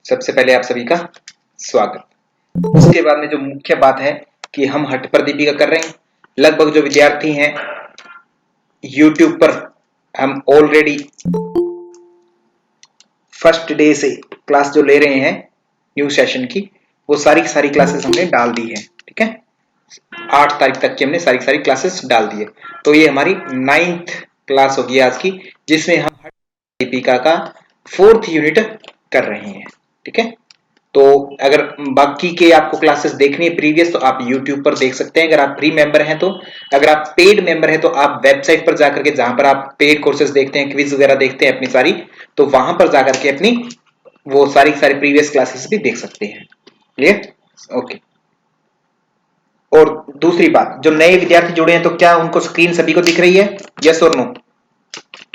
सबसे पहले आप सभी का स्वागत। उसके बाद में जो मुख्य बात है कि हम हट पर दीपिका कर रहे हैं। लगभग जो विद्यार्थी हैं YouTube पर, हम ऑलरेडी फर्स्ट डे से क्लास जो ले रहे हैं न्यू सेशन की, वो सारी की सारी क्लासेस हमने डाल दी है। ठीक है, 8 तारीख तक की हमने सारी क्लासेस डाल दी है। तो ये हमारी 9th क्लास होगी आज की, जिसमें हम हट दीपिका का 4th यूनिट कर रहे हैं। ठीक है, तो अगर बाकी के आपको क्लासेस देखनी है प्रीवियस, तो आप YouTube पर देख सकते हैं अगर आप प्री मेंबर हैं तो। अगर आप पेड मेंबर हैं तो आप वेबसाइट पर जाकर के, जहां पर आप पेड कोर्सेज देखते हैं, क्विज वगैरह देखते हैं अपनी सारी, तो वहां पर जाकर के अपनी वो सारी प्रीवियस क्लासेस भी देख सकते हैं। क्लियर? ओके। और दूसरी बात, जो नए विद्यार्थी जुड़े हैं तो क्या उनको स्क्रीन सभी को दिख रही है? यस और नो?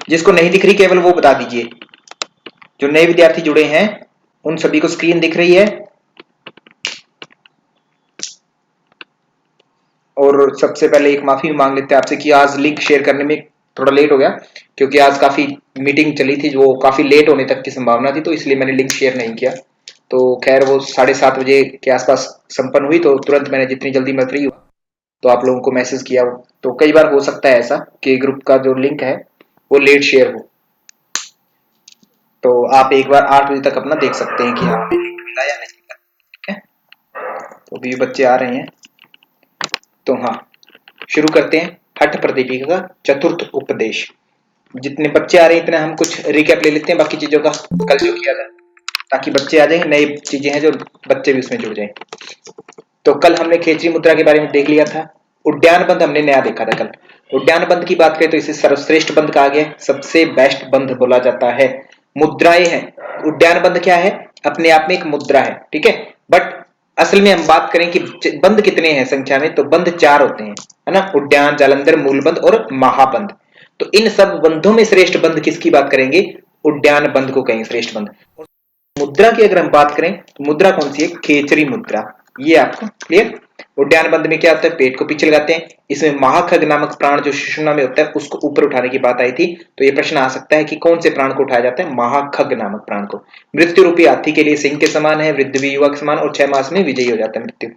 जिसको नहीं दिख रही केवल वो बता दीजिए। जो नए विद्यार्थी जुड़े हैं उन सभी को स्क्रीन दिख रही है? और सबसे पहले एक माफी मांग लेते हैं आपसे कि आज लिंक शेयर करने में थोड़ा लेट हो गया, क्योंकि आज काफी मीटिंग चली थी, वो काफी लेट होने तक की संभावना थी, तो इसलिए मैंने लिंक शेयर नहीं किया। तो खैर वो 7:30 बजे के आसपास संपन्न हुई, तो तुरंत मैंने जितनी जल्दी मैं फ्री हुआ तो आप लोगों को मैसेज किया। तो कई बार हो सकता है ऐसा कि ग्रुप का जो लिंक है वो लेट शेयर हो, तो आप एक बार 8 बजे तक अपना देख सकते हैं कि हाँ लिंक मिला या नहीं मिला। ठीक है, तो अभी बच्चे आ रहे हैं, तो हाँ शुरू करते हैं हठ पर दीपिका का चतुर्थ उपदेश। जितने बच्चे आ रहे हैं इतने हम कुछ रिकैप ले लेते हैं बाकी चीजों का, कल जो किया था, ताकि बच्चे आ जाएंगे, नई चीजें हैं जो बच्चे भी उसमें जुड़ जाएं। तो कल हमने खेचरी मुद्रा के बारे में देख लिया था। उद्यान बंध हमने नया देखा था कल। उद्यान बंध की बात करें तो इसे सर्वश्रेष्ठ बंध कहा गया, सबसे बेस्ट बंध बोला जाता है। मुद्राएं हैं, उद्यान बंध क्या है? अपने आप में एक मुद्रा है। ठीक है, बट असल में हम बात करें कि बंध कितने हैं संख्या में, तो बंध 4 होते हैं, है ना? उद्यान, जालंधर, मूलबंध और महाबंध। तो इन सब बंधों में श्रेष्ठ बंध किसकी बात करेंगे? उद्यान बंध को कहेंगे श्रेष्ठ बंध। मुद्रा की अगर हम बात करें तो मुद्रा कौन सी है? खेचरी मुद्रा। ये आपको क्लियर? उद्यान बंध में क्या होता है? पेट को पीछे लगाते हैं। इसमें महाखग नामक प्राण जो सुषुम्ना में होता है उसको ऊपर उठाने की बात आई थी, तो ये प्रश्न आ सकता है कि कौन से प्राण को उठाया जाता है? महाखग नामक प्राण को। मृत्यु रूपी हाथी के लिए सिंह के समान है, वृद्ध भी युवा के समान, और 6 मास में विजयी हो जाता है मृत्यु।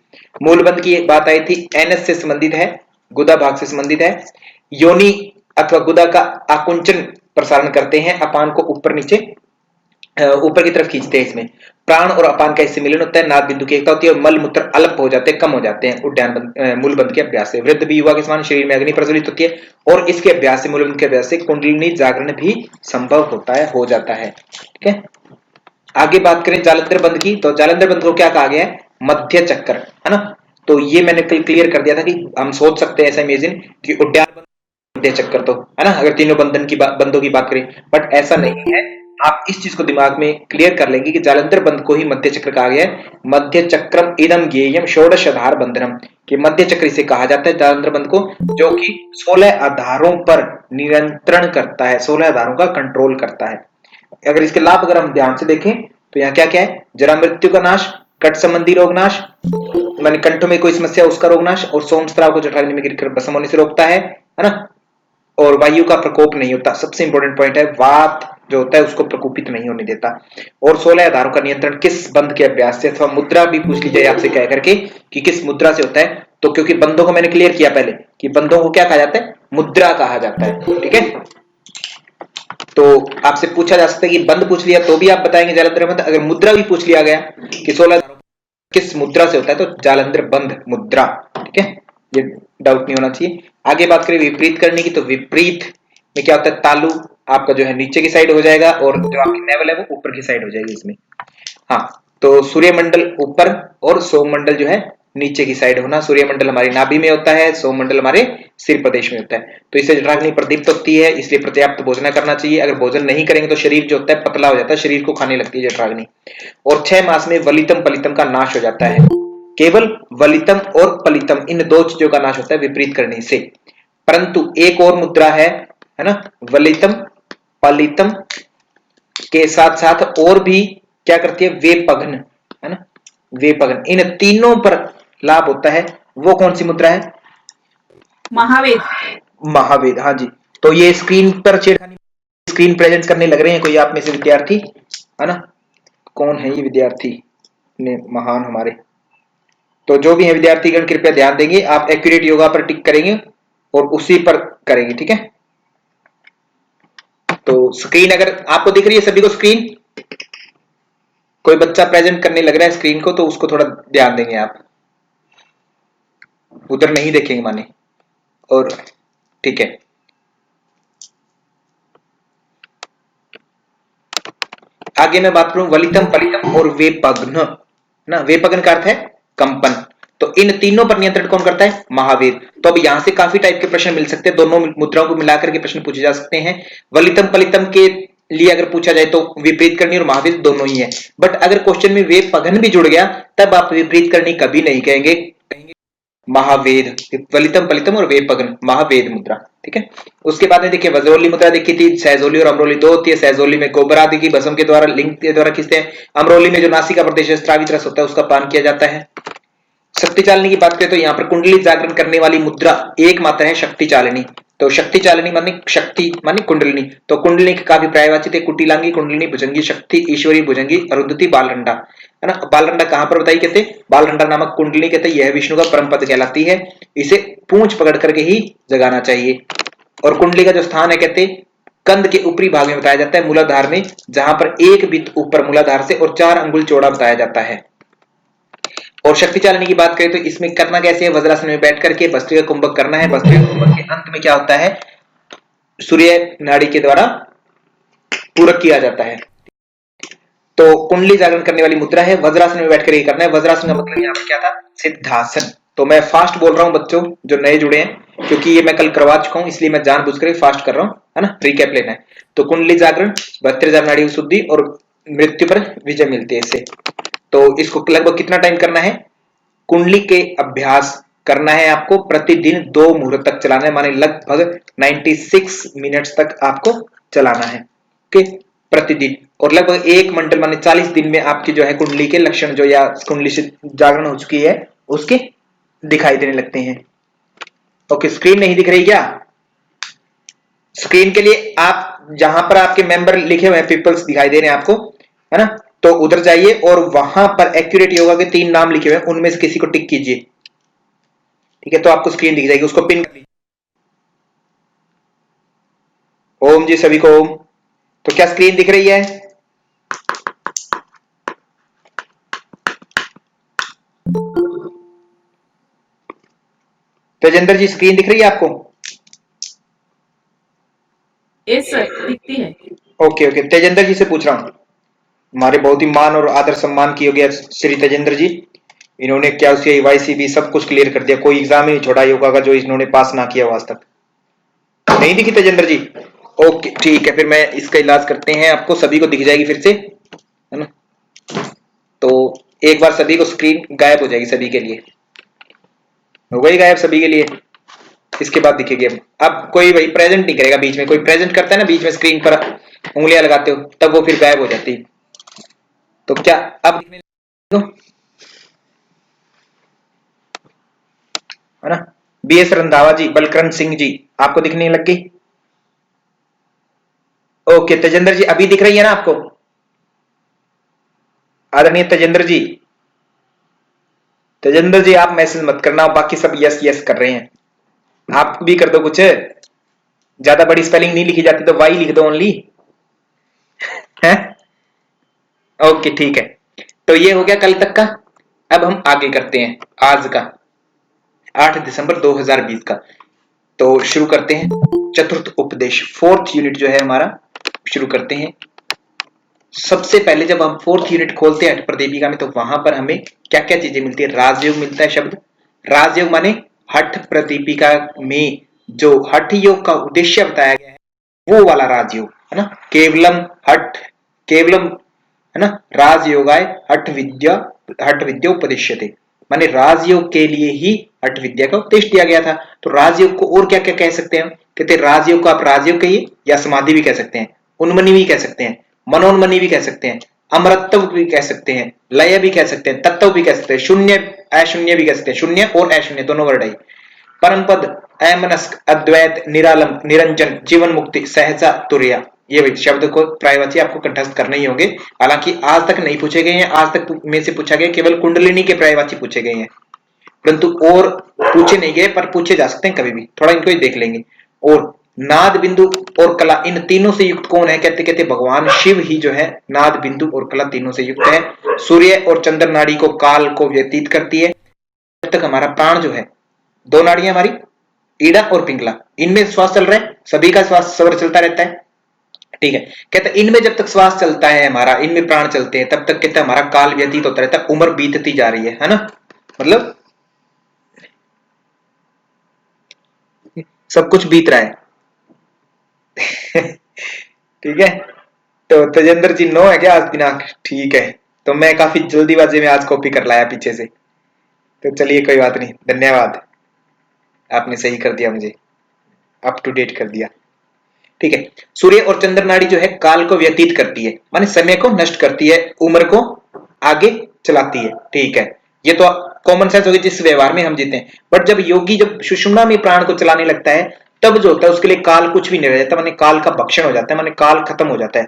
मूलबंध की बात आई थी, एनस से संबंधित है, गुदा भाग से संबंधित है। योनि अथवा गुदा का आकुंचन प्रसारण करते हैं, अपान को ऊपर नीचे ऊपर की तरफ खींचते हैं। इसमें प्राण और अपान का इससे मिलन होता है, नाद बिंदु की एकता होती है और मल मूत्र अल्प हो जाते हैं, कम हो जाते हैं उद्यान मूल बंध के अभ्यास से। वृद्ध भी युवा के समान शरीर में अग्नि प्रज्वलित होती है और इसके अभ्यास से, मूल बंध के अभ्यास से कुंडलिनी जागरण भी संभव होता है, हो जाता है। ठीक है, आगे बात करें जालंधर बंध की, तो जालंधर बंध को क्या कहा गया है? मध्य चक्र, है ना? तो ये मैंने कल क्लियर कर दिया था कि हम सोच सकते हैं ऐसा इमेजिन कि उद्यान मध्य चक्कर, तो है ना, अगर तीनों बंधों की बात करें, बट ऐसा नहीं है। आप इस चीज को दिमाग में क्लियर कर लेंगे कि जालंधर बंध को ही मध्य चक्र कहा गया है। मध्य चक्रम इदम ज्ञेयम षोडश आधार बंधनम, कि मध्य चक्र इसे कहा जाता है जालंधर बंध को, जो कि 16 आधारों पर नियंत्रण करता है, 16 आधारों का कंट्रोल करता है। अगर इसके लाभ अगर हम ध्यान से देखें तो यहाँ क्या क्या है? जरा मृत्यु का नाश, कट संबंधी रोग नाश, माने कंठों में कोई समस्या उसका रोग नाश, और सोमस्त्राव को जठराग्नि में गिरकर भस्म होने से रोकता है ना? और वायु का प्रकोप नहीं होता, सबसे इंपॉर्टेंट पॉइंट है, वात जो होता है उसको प्रकोपित नहीं होने देता। और 16 आधारों का नियंत्रण किस बंध के अभ्यास से, अथवा मुद्रा भी पूछ ली जाए आपसे कह करके कि किस मुद्रा से होता है, तो क्योंकि बंधों को मैंने क्लियर किया पहले कि बंधों को क्या कहा जाता है? मुद्रा कहा जाता है। ठीक है, तो आपसे पूछा जा सकता है कि बंध पूछ लिया तो भी आप बताएंगे जालंधर बंध, अगर मुद्रा भी पूछ लिया गया कि 16 किस मुद्रा से होता है, तो जालंधर बंध मुद्रा। ठीक है, ये डाउट नहीं होना चाहिए। आगे बात करें विपरीत करने की, तो विपरीत में क्या होता है? तालु आपका जो है नीचे की साइड हो जाएगा और जो आपकी नेवल है वो ऊपर की साइड हो जाएगी इसमें। हाँ, तो सूर्यमंडल ऊपर और सोममंडल जो है नीचे की साइड होना। सूर्यमंडल हमारी नाभि में होता है, सोममंडल हमारे सिर प्रदेश में होता है। तो इससे जठराग्नि प्रदीप्त होती है, इसलिए पर्याप्त भोजन करना चाहिए। अगर भोजन नहीं करेंगे तो शरीर जो होता है पतला हो जाता है, शरीर को खाने लगती है जठराग्नि। और 6 मास में वलितम पलितम का नाश हो जाता है। केवल वलितम और पलितम इन 2 चीजों का नाश होता है विपरीत करने से। परंतु एक और मुद्रा है ना, वलितम पलितम के साथ साथ और भी क्या करती है? वेपघ्न, है ना, वेपघ्न। इन तीनों पर लाभ होता है। वो कौन सी मुद्रा है? महावेद। महावेद, हाँ जी। तो ये स्क्रीन पर छेड़खानी, स्क्रीन प्रेजेंट करने लग रहे हैं कोई आप में से विद्यार्थी, है ना? कौन है ये विद्यार्थी ने महान हमारे? तो जो भी है विद्यार्थीगण कृपया ध्यान देंगे, आप एक्यूरेट योगा पर टिक करेंगे और उसी पर करेंगे, ठीक है। तो स्क्रीन अगर आपको दिख रही है सभी को, स्क्रीन कोई बच्चा प्रेजेंट करने लग रहा है स्क्रीन को तो उसको थोड़ा ध्यान देंगे, आप उधर नहीं देखेंगे माने, और ठीक है। आगे मैं बात करूं वलितम पलितम और वेपघ्न ना, वेपघ्न का अर्थ है कंपन। तो इन तीनों पर नियंत्रण कौन करता है? महावेद। तो अब यहां से काफी टाइप के प्रश्न मिल सकते हैं, दोनों मुद्राओं को मिलाकर के प्रश्न पूछे जा सकते हैं। वलितम पलितम के लिए अगर पूछा जाए तो विपरीत करनी और महावेद दोनों ही है, बट अगर क्वेश्चन में वेपघ्न भी जुड़ गया तब आप विपरीत करनी कभी नहीं कहेंगे, महावेद। वलितम पलितम और वेपघ्न, महावेद मुद्रा, ठीक है। उसके बाद में देखिए वज्रोली मुद्रा देखी थी, सहजोली और अमरोली दो होती है। सहजोली में गोबर आदि की भस्म के द्वारा लिंग के द्वारा खींचते हैं। अमरोली में जो नासिका प्रदेश है स्रावित रस होता है उसका पान किया जाता है। शक्ति चालिनी की बात करें तो यहाँ पर कुंडली जागरण करने वाली मुद्रा एकमात्र है शक्ति चालिनी। तो शक्ति चालिनी माने शक्ति माने कुंडलिनी। तो कुंडलिनी के काफी पर्यायवाची थे, कुटिलांगी, कुंडलिनी, भुजंगी, शक्ति, ईश्वरी, भुजंगी, अरुंधति, बालरंडा, है ना। बालरंडा कहां पर बताई कहते? बालरंडा नामक कुंडली कहते, यह विष्णु का परम पद कहलाती है, इसे पूंछ पकड़ करके ही जगाना चाहिए। और कुंडली का जो स्थान है कहते कंध के ऊपरी भाग में बताया जाता है, मूलाधार में, जहां पर एक बित ऊपर मूलाधार से और 4 अंगुल चौड़ा बताया जाता है। और शक्ति चालिनी की बात करें तो इसमें करना कैसे है? वज्रासन में बैठ करके भस्त्रिका कुंभक करना है। भस्त्रिका कुंभक के अंत में क्या होता है? सूर्य नाड़ी के द्वारा पूरक किया जाता है। तो कुंडली जागरण करने वाली मुद्रा है, वज्रासन में बैठ कर ये करना है। वज्रासन का मतलब यहाँ पर क्या था? सिद्धासन। तो मैं फास्ट बोल रहा हूं बच्चों जो नए जुड़े हैं, क्योंकि ये मैं कल करवा चुका हूं, इसलिए मैं जानबूझकर फास्ट कर रहा हूं, है ना, रिकैप लेना है। तो कुंडली जागरण, 72,000 नाड़ी शुद्धि और मृत्यु पर विजय मिलती है इससे। तो इसको लगभग कितना टाइम करना है? कुंडली के अभ्यास करना है आपको प्रतिदिन 2 मुहूर्त तक चलाना है, माने लगभग 96 मिनट्स तक आपको चलाना है, ओके, प्रतिदिन। और लगभग 1 मंडल माने 40 दिन में आपकी जो है कुंडली के लक्षण जो या कुंडली से जागरण हो चुकी है उसके दिखाई देने लगते हैं। ओके, स्क्रीन नहीं दिख रही क्या? स्क्रीन के लिए आप जहां पर आपके मेंबर लिखे हुए हैं पीपल्स दिखाई दे रहे हैं आपको, है ना, तो उधर जाइए और वहां पर एक्यूरेट योगा के 3 नाम लिखे हुए हैं, उनमें से किसी को टिक कीजिए, ठीक है। तो आपको स्क्रीन दिख जाएगी, उसको पिन कर लीजिए। ओम जी सभी को ओम। तो क्या स्क्रीन दिख रही है? तेजेंद्र जी स्क्रीन दिख रही है आपको? यस सर, दिखती है। ओके ओके, तेजेंद्र जी से पूछ रहा हूं, हमारे बहुत ही मान और आदर सम्मान किए गए श्री तेजेंद्र जी, इन्होंने क्या उसके वाईसीबी सब कुछ क्लियर कर दिया, कोई एग्जाम ही नहीं छोड़ा योगा का जो इन्होंने पास ना किया आज तक। नहीं दिखी तेजेंद्र जी? ओके ठीक है, फिर मैं इसका इलाज करते हैं, आपको सभी को दिख जाएगी फिर से, है ना। तो एक बार सभी को स्क्रीन गायब हो जाएगी सभी के लिए, हो गई गायब सभी के लिए, इसके बाद दिखेगी। अब कोई भाई प्रेजेंट नहीं करेगा, बीच में कोई प्रेजेंट करता है ना, बीच में स्क्रीन पर उंगलियां लगाते हो तब वो फिर गायब हो जाती है। तो क्या अब है ना, बीएस रंधावा जी, बलकरण सिंह जी, आपको दिखने लग गई? ओके तेजेंद्र जी अभी दिख रही है ना आपको? आदरणीय तेजेंद्र जी, तेजेंद्र जी आप मैसेज मत करना, बाकी सब यस यस कर रहे हैं, आप भी कर दो कुछ, ज्यादा बड़ी स्पेलिंग नहीं लिखी जाती तो वाई लिख दो ओनली, है। ओके ठीक है, तो ये हो गया कल तक का। अब हम आगे करते हैं आज का 8 दिसंबर 2020 का। तो शुरू करते हैं चतुर्थ उपदेश, 4th यूनिट जो है हमारा, शुरू करते हैं। सबसे पहले जब हम 4th यूनिट खोलते हैं हठ प्रदीपिका में तो वहां पर हमें क्या क्या चीजें मिलती है? राजयोग मिलता है शब्द, राजयोग माने हठ प्रदीपिका में जो हठ योग का उद्देश्य बताया गया है वो वाला राजयोग, है ना। केवलम हठ, केवलम, है ना, राजयोगाय हठ विद्या उपदेश्यते, माने राजयोग के लिए ही हठ विद्या का उपदेश दिया गया था। तो राजयोग को और क्या क्या कह सकते हैं? कहते राजयोग को आप राजयोग कहिए या समाधि भी कह सकते हैं, उन्मनी भी कह सकते हैं, मनोन्मनी भी कह सकते हैं, अमरत्व भी कह सकते हैं, लय भी कह सकते हैं, तत्व भी कह सकते हैं, शून्य अशून्य भी कह सकते हैं, शून्य और अशून्य दोनों वर्ड है। परमपद, अमनस्क, अद्वैत, निरालंब, निरंजन, जीवन मुक्ति, सहजा, तुर्या, ये भाई शब्द को पर्यायवाची आपको कंठस्थ करने ही होंगे। हालांकि आज तक नहीं पूछे गए हैं, आज तक में से पूछा गया केवल कुंडलिनी के पर्यायवाची पूछे गए हैं, परंतु और पूछे नहीं गए, पर पूछे जा सकते हैं कभी भी, थोड़ा इनको ही देख लेंगे। और नाद बिंदु और कला इन तीनों से युक्त कौन है? कहते कहते भगवान शिव ही जो है नाद बिंदु और कला तीनों से युक्त है। सूर्य और चंद्र नाड़ी को काल को व्यतीत करती है। जब तक हमारा प्राण जो है, दो नाड़ियां हमारी ईड़ा और पिंगला, इनमें श्वास चल रहा है, सभी का श्वास सवर चलता रहता है, ठीक है। कहते इनमें जब तक श्वास चलता है हमारा, इनमें प्राण चलते हैं, तब तक कहते हमारा काल व्यतीत होता रहता है, उम्र बीतती जा रही है ना, मतलब सब कुछ बीत रहा है। ठीक है। तो तेजेंद्र जी 9 है क्या आज दिनांक? ठीक है, तो मैं काफी जल्दीबाजी में आज कॉपी कर लाया पीछे से, तो चलिए कोई बात नहीं, धन्यवाद, आपने सही कर दिया, मुझे अप टू डेट कर दिया। ठीक है। सूर्य और चंद्र नाड़ी जो है काल को व्यतीत करती है, माने समय को नष्ट करती है, उम्र को आगे चलाती है, ठीक है। ये तो कॉमन सेंस होगी जिस व्यवहार में हम जीते हैं। बट जब योगी जब सुषुम्ना में प्राण को चलाने लगता है, तब जो होता है उसके लिए काल कुछ भी नहीं रह जाता, माने काल का भक्षण हो जाता है, माने काल खत्म हो जाता है।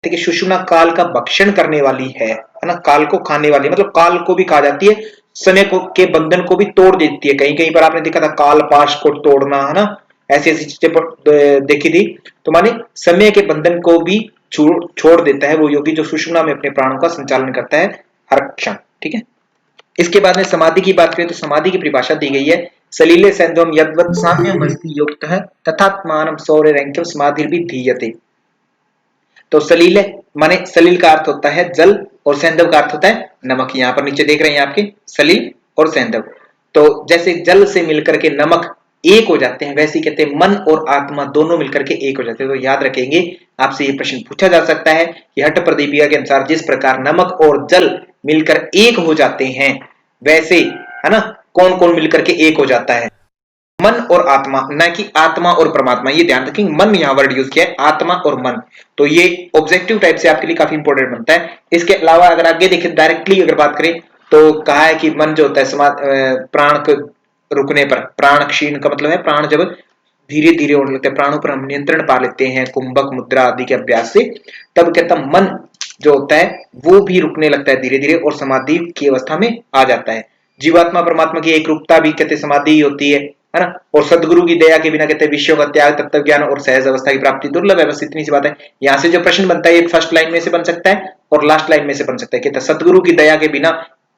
देखिए सुषुम्ना काल का भक्षण करने वाली है ना, काल को खाने वाली, मतलब काल को भी खा जाती है, समय को के बंधन को भी तोड़ देती है। कहीं कहीं पर आपने देखा था काल पाश को तोड़ना, है ना, ऐसी ऐसी चीजें देखी थी। तो माने समय के बंधन को भी छोड़ देता है वो योगी जो सुषुम्ना में अपने प्राणों का संचालन करता है हर क्षण, ठीक है। इसके बाद में समाधि की बात करें तो समाधि की परिभाषा दी गई है, सलीले सैंधवम यद्वत् साम्यम अस्ति योक्तः तथात्मानं सौर्यरैक्यम समाधिर्भि धीयते। तो सलील माने सलील का अर्थ होता है जल और सैंधव का अर्थ होता है नमक। यहाँ पर नीचे देख रहे हैं आपके सलील और सैंधव। तो जैसे जल से मिलकर के नमक एक हो जाते हैं, वैसे कहते हैं मन और आत्मा दोनों मिलकर के एक हो जाते हैं। तो याद रखेंगे, आपसे ये प्रश्न पूछा जा सकता है कि हठ प्रदीपिका के अनुसार जिस प्रकार नमक और जल मिलकर एक हो जाते हैं, वैसे है ना कौन कौन मिलकर के एक हो जाता है? मन और आत्मा, न कि आत्मा और परमात्मा। ये ध्यान रखेंगे, मन यहां वर्ड यूज किया है, आत्मा और मन। तो ये ऑब्जेक्टिव टाइप से आपके लिए काफी इंपॉर्टेंट बनता है। इसके अलावा अगर आगे देखें, डायरेक्टली अगर बात करें तो कहा है कि मन जो होता है प्राण के रुकने पर, प्राण क्षीण का मतलब है प्राण जब धीरे धीरे होने लगते हैं, प्राणों पर हम नियंत्रण पा लेते हैं कुंभक मुद्रा आदि के अभ्यास से, तब कहता मन जो होता है वो भी रुकने लगता है धीरे धीरे और समाधि की अवस्था में आ जाता है। जीवात्मा परमात्मा की एक रूपता भी कहते समाधि ही होती है ना। और सदगुरु की दया के बिना कहते हैं विषयों का त्याग, तत्व ज्ञान और सहज अवस्था की प्राप्ति दुर्लभ है। बस इतनी सी बात है। यहां से जो प्रश्न बनता है ये फर्स्ट लाइन में से बन सकता है और लास्ट लाइन में से बन सकता है। कहते सदगुरु की दया के बिना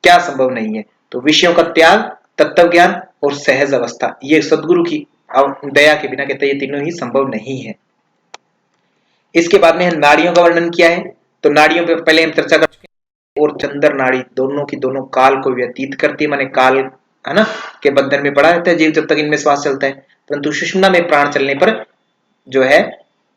क्या संभव नहीं है? तो विषयों का त्याग, तत्व ज्ञान और सहज अवस्था, ये सदगुरु की दया के बिना कहते ये तीनों ही संभव नहीं है। इसके बाद में नाड़ियों का वर्णन किया है। तो नाड़ियों पे पहले हम चर्चा कर चुके हैं। और चंद्र नाड़ी दोनों की दोनों काल को व्यतीत करती है, माने काल है ना के बंधन में पड़ा रहता है जीव जब तक इनमें श्वास चलता है। परंतु सुषुम्ना में प्राण चलने पर जो है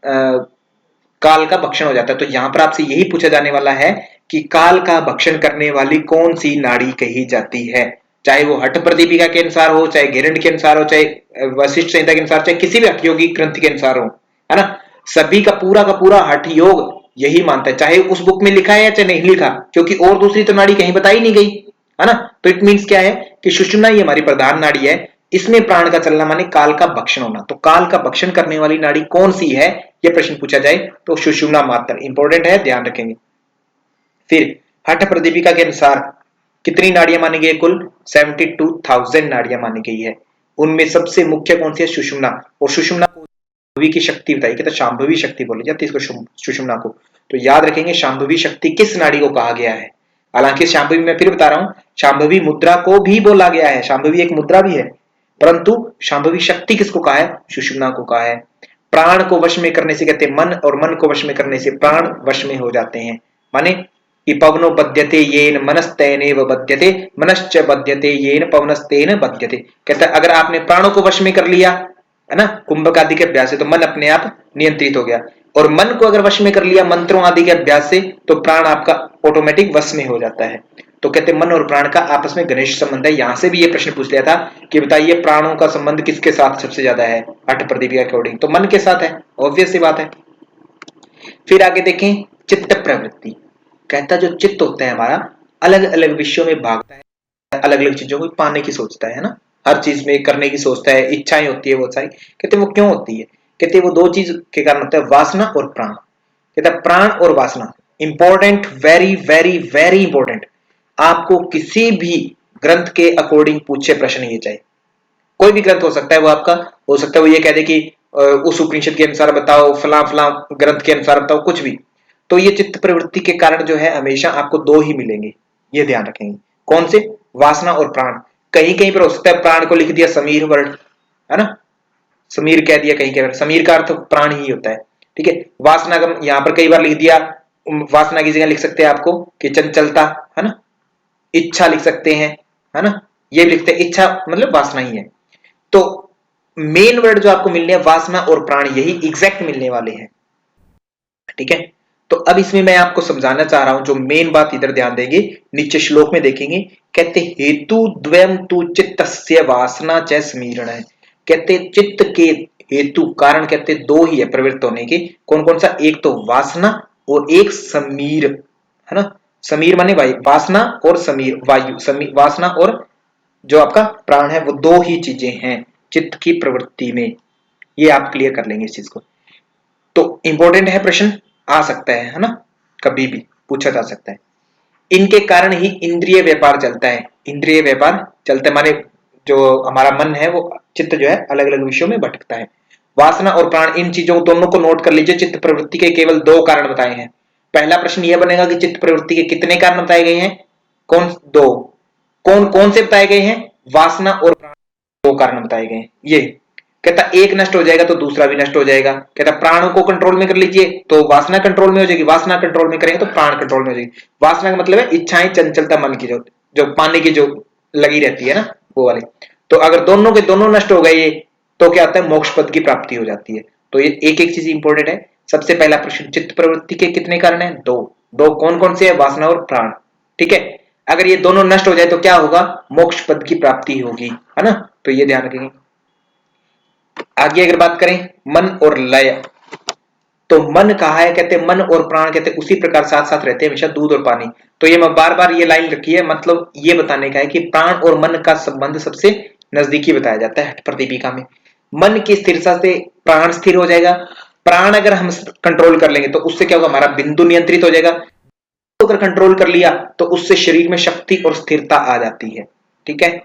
काल का भक्षण हो जाता है। तो यहां पर आपसे यही पूछा जाने वाला है कि काल का भक्षण करने वाली कौन सी नाड़ी कही जाती है? चाहे वो हठ प्रदीपिका के अनुसार हो, चाहे घेरंड के अनुसार हो, चाहे वशिष्ठ संहिता के अनुसार, चाहे किसी भी हठ योगी ग्रंथ के अनुसार हो, है ना। सभी का पूरा हठ योग यही मानता है, चाहे उस बुक में लिखा है या चाहे नहीं लिखा, क्योंकि और दूसरी तो नाड़ी कहीं बताई नहीं गई, है ना। तो इट मीन्स क्या है कि सुषुम्ना ही हमारी प्रधान नाड़ी है, इसमें प्राण का चलना माने काल का भक्षण होना। तो काल का भक्षण करने वाली नाड़ी कौन सी है, यह प्रश्न पूछा जाए तो सुषुम्ना मात्र इंपॉर्टेंट है, ध्यान रखेंगे। फिर हठ प्रदीपिका के अनुसार कितनी नाड़ियां मानी गई? कुल 72,000 नाड़ियां मानी गई है। उनमें सबसे मुख्य कौन सी है? सुषुम्ना। और सुषुम्ना को शांभवी की शक्ति बताई, कहते शांभवी शक्ति बोली जाती है इसको, सुषुम्ना को। तो याद रखेंगे शांभवी शक्ति किस नाड़ी को कहा गया है। हालांकि शांभवी, मैं फिर बता रहा हूं, शांभवी मुद्रा को भी बोला गया है, शांभवी एक मुद्रा भी है, परंतु शांभवी शक्ति किसको कहा है? सुषुम्ना को कहा है। प्राण को वश में करने से कहते मन, और मन को वश में करने से प्राण वश में हो जाते हैं। माने कि पवनो बध्यते येन मनस्तैनेव बध्यते मनश्च बध्यते येन पवनस्तेन बध्यते। कहता है अगर आपने प्राणों को वश में कर लिया, है ना, कुंभक आदि के अभ्यास से, तो मन अपने आप नियंत्रित हो गया। और मन को अगर वश में कर लिया मंत्रों आदि के अभ्यास से, तो प्राण आपका ऑटोमेटिक वश में हो जाता है। तो कहते मन और प्राण का आपस में घनिष्ठ संबंध है। यहां से भी ये प्रश्न पूछ लिया था कि बताइए प्राणों का संबंध किसके साथ सबसे ज्यादा है हठ प्रदीपिका के अकॉर्डिंग? तो मन के साथ है, ऑब्वियस सी बात है। फिर आगे देखें चित्त प्रवृत्ति। कहता जो चित्त होता है हमारा अलग अलग विषयों में भागता है, अलग अलग चीजों को पाने की सोचता है ना, हर चीज में करने की सोचता है, इच्छाएं होती है बहुत सारी। कहते वो क्यों होती है? कहते वो दो चीज के कारण होता है, वासना और प्राण। कहता है प्राण और वासना important, very very very important. आपको किसी भी ग्रंथ के अकॉर्डिंग पूछे प्रश्न ये चाहिए, कोई भी ग्रंथ हो सकता है, वो आपका हो सकता है वो ये कह दे कि उस उपनिषद के अनुसार बताओ, फला फला ग्रंथ के अनुसार बताओ, कुछ भी। तो ये चित्त प्रवृत्ति के कारण जो है हमेशा आपको दो ही मिलेंगे, ये ध्यान रखेंगे। कौन से? वासना और प्राण। कहीं कहीं पर हो सकता है प्राण को लिख दिया समीर वर्ड, है ना, समीर कह दिया, कहीं कहीं समीर का अर्थ प्राण ही होता है, ठीक है। वासना का यहां पर कई बार लिख दिया, वासना की जगह लिख सकते हैं आपको कि चंचलता, है ना, इच्छा लिख सकते हैं, है ना, ये भी लिखते हैं, इच्छा मतलब वासना ही है। तो मेन वर्ड जो आपको मिलने हैं वासना और प्राण, यही एग्जैक्ट मिलने वाले हैं, ठीक है। तो अब इसमें मैं आपको समझाना चाह रहा हूं, जो मेन बात इधर ध्यान देंगे, नीचे श्लोक में देखेंगे, कहते हेतु द्वयम तु चित्तस्य वासना च समीरण है। कहते चित्त के हेतु कारण कहते दो ही है प्रवृत्त होने के। कौन कौन सा? एक तो वासना और एक समीर, है ना। समीर माने वायु, वासना और समीर वायु, समीर वासना और जो आपका प्राण है, वो दो ही चीजें हैं चित्त की प्रवृत्ति में। ये आप क्लियर कर लेंगे इस चीज को। तो इंपॉर्टेंट है, प्रश्न आ सकता है ना, कभी भी पूछा जा सकता है। इनके कारण ही इंद्रिय व्यापार चलता है, इंद्रिय व्यापार चलता है माने जो हमारा मन है वो चित्त जो है अलग अलग विषयों में भटकता है। वासना और प्राण, इन चीजों दोनों को नोट कर लीजिए। चित्त प्रवृत्ति के केवल दो कारण बताए हैं। पहला प्रश्न यह बनेगा कि चित्त प्रवृत्ति के कितने कारण बताए गए हैं? कौन? दो। कौन कौन से बताए गए हैं? वासना और प्राण, दो कारण बताए गए हैं। ये कहता एक नष्ट हो जाएगा तो दूसरा भी नष्ट हो जाएगा। कहता प्राणों को कंट्रोल में कर लीजिए तो वासना कंट्रोल में हो जाएगी, वासना कंट्रोल में करेंगे तो प्राण कंट्रोल में हो जाएगी। वासना का मतलब है इच्छाएं, चंचलता मन की, जो पाने की जो लगी रहती है ना, वो वाली। तो अगर दोनों के दोनों नष्ट हो गए तो क्या होता है? मोक्ष पद की प्राप्ति हो जाती है। तो ये एक एक चीज इंपॉर्टेंट है। सबसे पहला प्रश्न, चित्त प्रवृत्ति के कितने कारण है? दो। दो कौन कौन से है? वासना और प्राण, ठीक है। अगर ये दोनों नष्ट हो जाए तो क्या होगा? मोक्ष पद की प्राप्ति होगी, है ना। तो ये ध्यान रखेंगे। आगे अगर बात करें मन और लय, तो मन कहा है, कहते मन और प्राण कहते उसी प्रकार साथ साथ रहते हैं हमेशा, दूध और पानी। तो ये मैं बार बार ये लाइन रखी है, मतलब ये बताने का है कि प्राण और मन का संबंध सबसे नजदीकी बताया जाता है हठ प्रदीपिका में। मन की स्थिरता से प्राण स्थिर हो जाएगा। प्राण अगर हम कंट्रोल कर लेंगे तो उससे क्या होगा? हमारा बिंदु नियंत्रित हो जाएगा। तो अगर कंट्रोल कर लिया तो उससे शरीर में शक्ति और स्थिरता आ जाती है, ठीक है।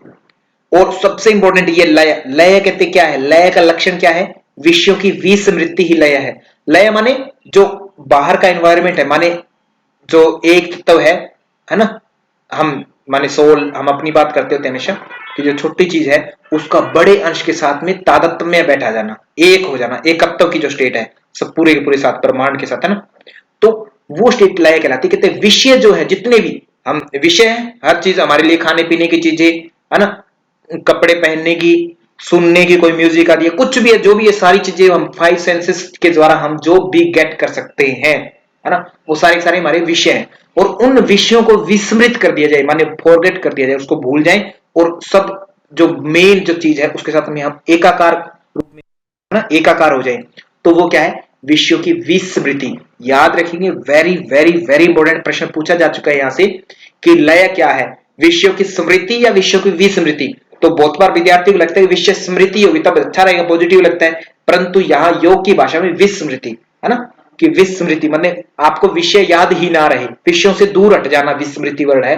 और सबसे इंपॉर्टेंट ये लय, लय कहते क्या है? लय का लक्षण क्या है? विषयों की विस्मृति ही लय है। लय माने जो बाहर का एनवायरमेंट है, माने जो एक तत्व है ना, हम माने सोल, हम अपनी बात करते होते हैं हमेशा कि जो छोटी चीज है उसका बड़े अंश के साथ में तादात्म्य में बैठा जाना, एक हो जाना, एकत्व की जो स्टेट है सब पूरे के पूरे साथ ब्रह्मांड के साथ, है ना। तो वो स्टेट लय कहलाती है। कहते विषय जो है, जितने भी हम विषय है, हर चीज हमारे लिए, खाने पीने की चीजें, है ना, कपड़े पहनने की, सुनने की, कोई म्यूजिक आदि है, कुछ भी है, जो भी ये सारी चीजें हम फाइव सेंसेस के द्वारा हम जो भी गेट कर सकते हैं, है ना, वो सारे सारे हमारे विषय हैं। और उन विषयों को विस्मृत कर दिया जाए, माने फॉरगेट कर दिया जाए, उसको भूल जाए, और सब जो मेन जो चीज है उसके साथ में हम एकाकार रूप में, है ना, एकाकार हो जाए, तो वो क्या है? विषयों की विस्मृति। याद रखेंगे, वेरी वेरी वेरी इंपॉर्टेंट प्रश्न पूछा जा चुका है यहां से कि लय क्या है? विषयों की स्मृति या विषयों की विस्मृति। तो बहुत बार विद्यार्थियों को लगता है विषय स्मृति होगी तब अच्छा रहेगा, पॉजिटिव लगता है, परंतु यहाँ योग की भाषा में विस्मृति, है ना, कि विस्मृति माने आपको विषय याद ही ना रहे, विषयों से दूर हट जाना, विस्मृति वर्ड है।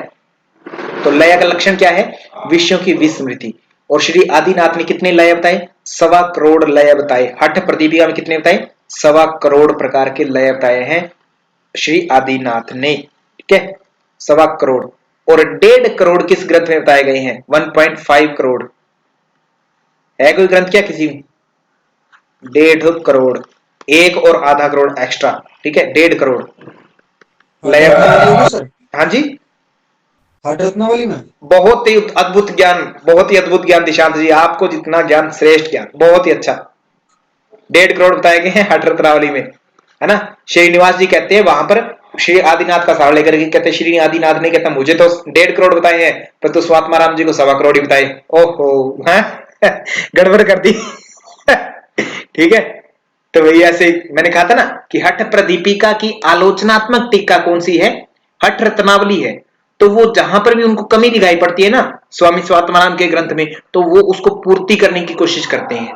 तो लय का लक्षण क्या है? विषयों की विस्मृति। और श्री आदिनाथ ने कितने लय बताए? 1.25 करोड़ लय बताए। हठ प्रदीपिका में कितने बताए? 1.25 करोड़ प्रकार के लय बताए हैं श्री आदिनाथ ने, ठीक है, 1.25 करोड़। और 1.5 करोड़ किस ग्रंथ में बताए गए हैं? 1.5 करोड़ है कोई ग्रंथ क्या किसी में? 1.5 करोड़, एक और आधा करोड़ एक्स्ट्रा, ठीक है, 1.5 करोड़ लय। हाँ जी, हठ रत्नावली में बहुत ही अद्भुत ज्ञान, बहुत ही अद्भुत ज्ञान दिशांत जी, आपको जितना ज्ञान श्रेष्ठ ज्ञान, बहुत ही अच्छा। 1.5 करोड़ बताए गए हैं हठ रत्नावली में, है ना। श्रीनिवास जी कहते हैं वहां पर श्री आदिनाथ का सवाल लेकर के, कहते श्री आदिनाथ ने, कहता मुझे तो 1.5 करोड़ बताए हैं, पर तो स्वात्माराम जी को 1.25 करोड़ ही बताए। ओहो, है गड़बड़ कर दी ठीक है। तो वही ऐसे मैंने कहा था ना कि हठ प्रदीपिका की आलोचनात्मक टीका कौन सी है? हठ रत्नावली है। तो वो जहां पर भी उनको कमी दिखाई पड़ती है ना स्वामी स्वात्माराम के ग्रंथ में, तो वो उसको पूर्ति करने की कोशिश करते हैं,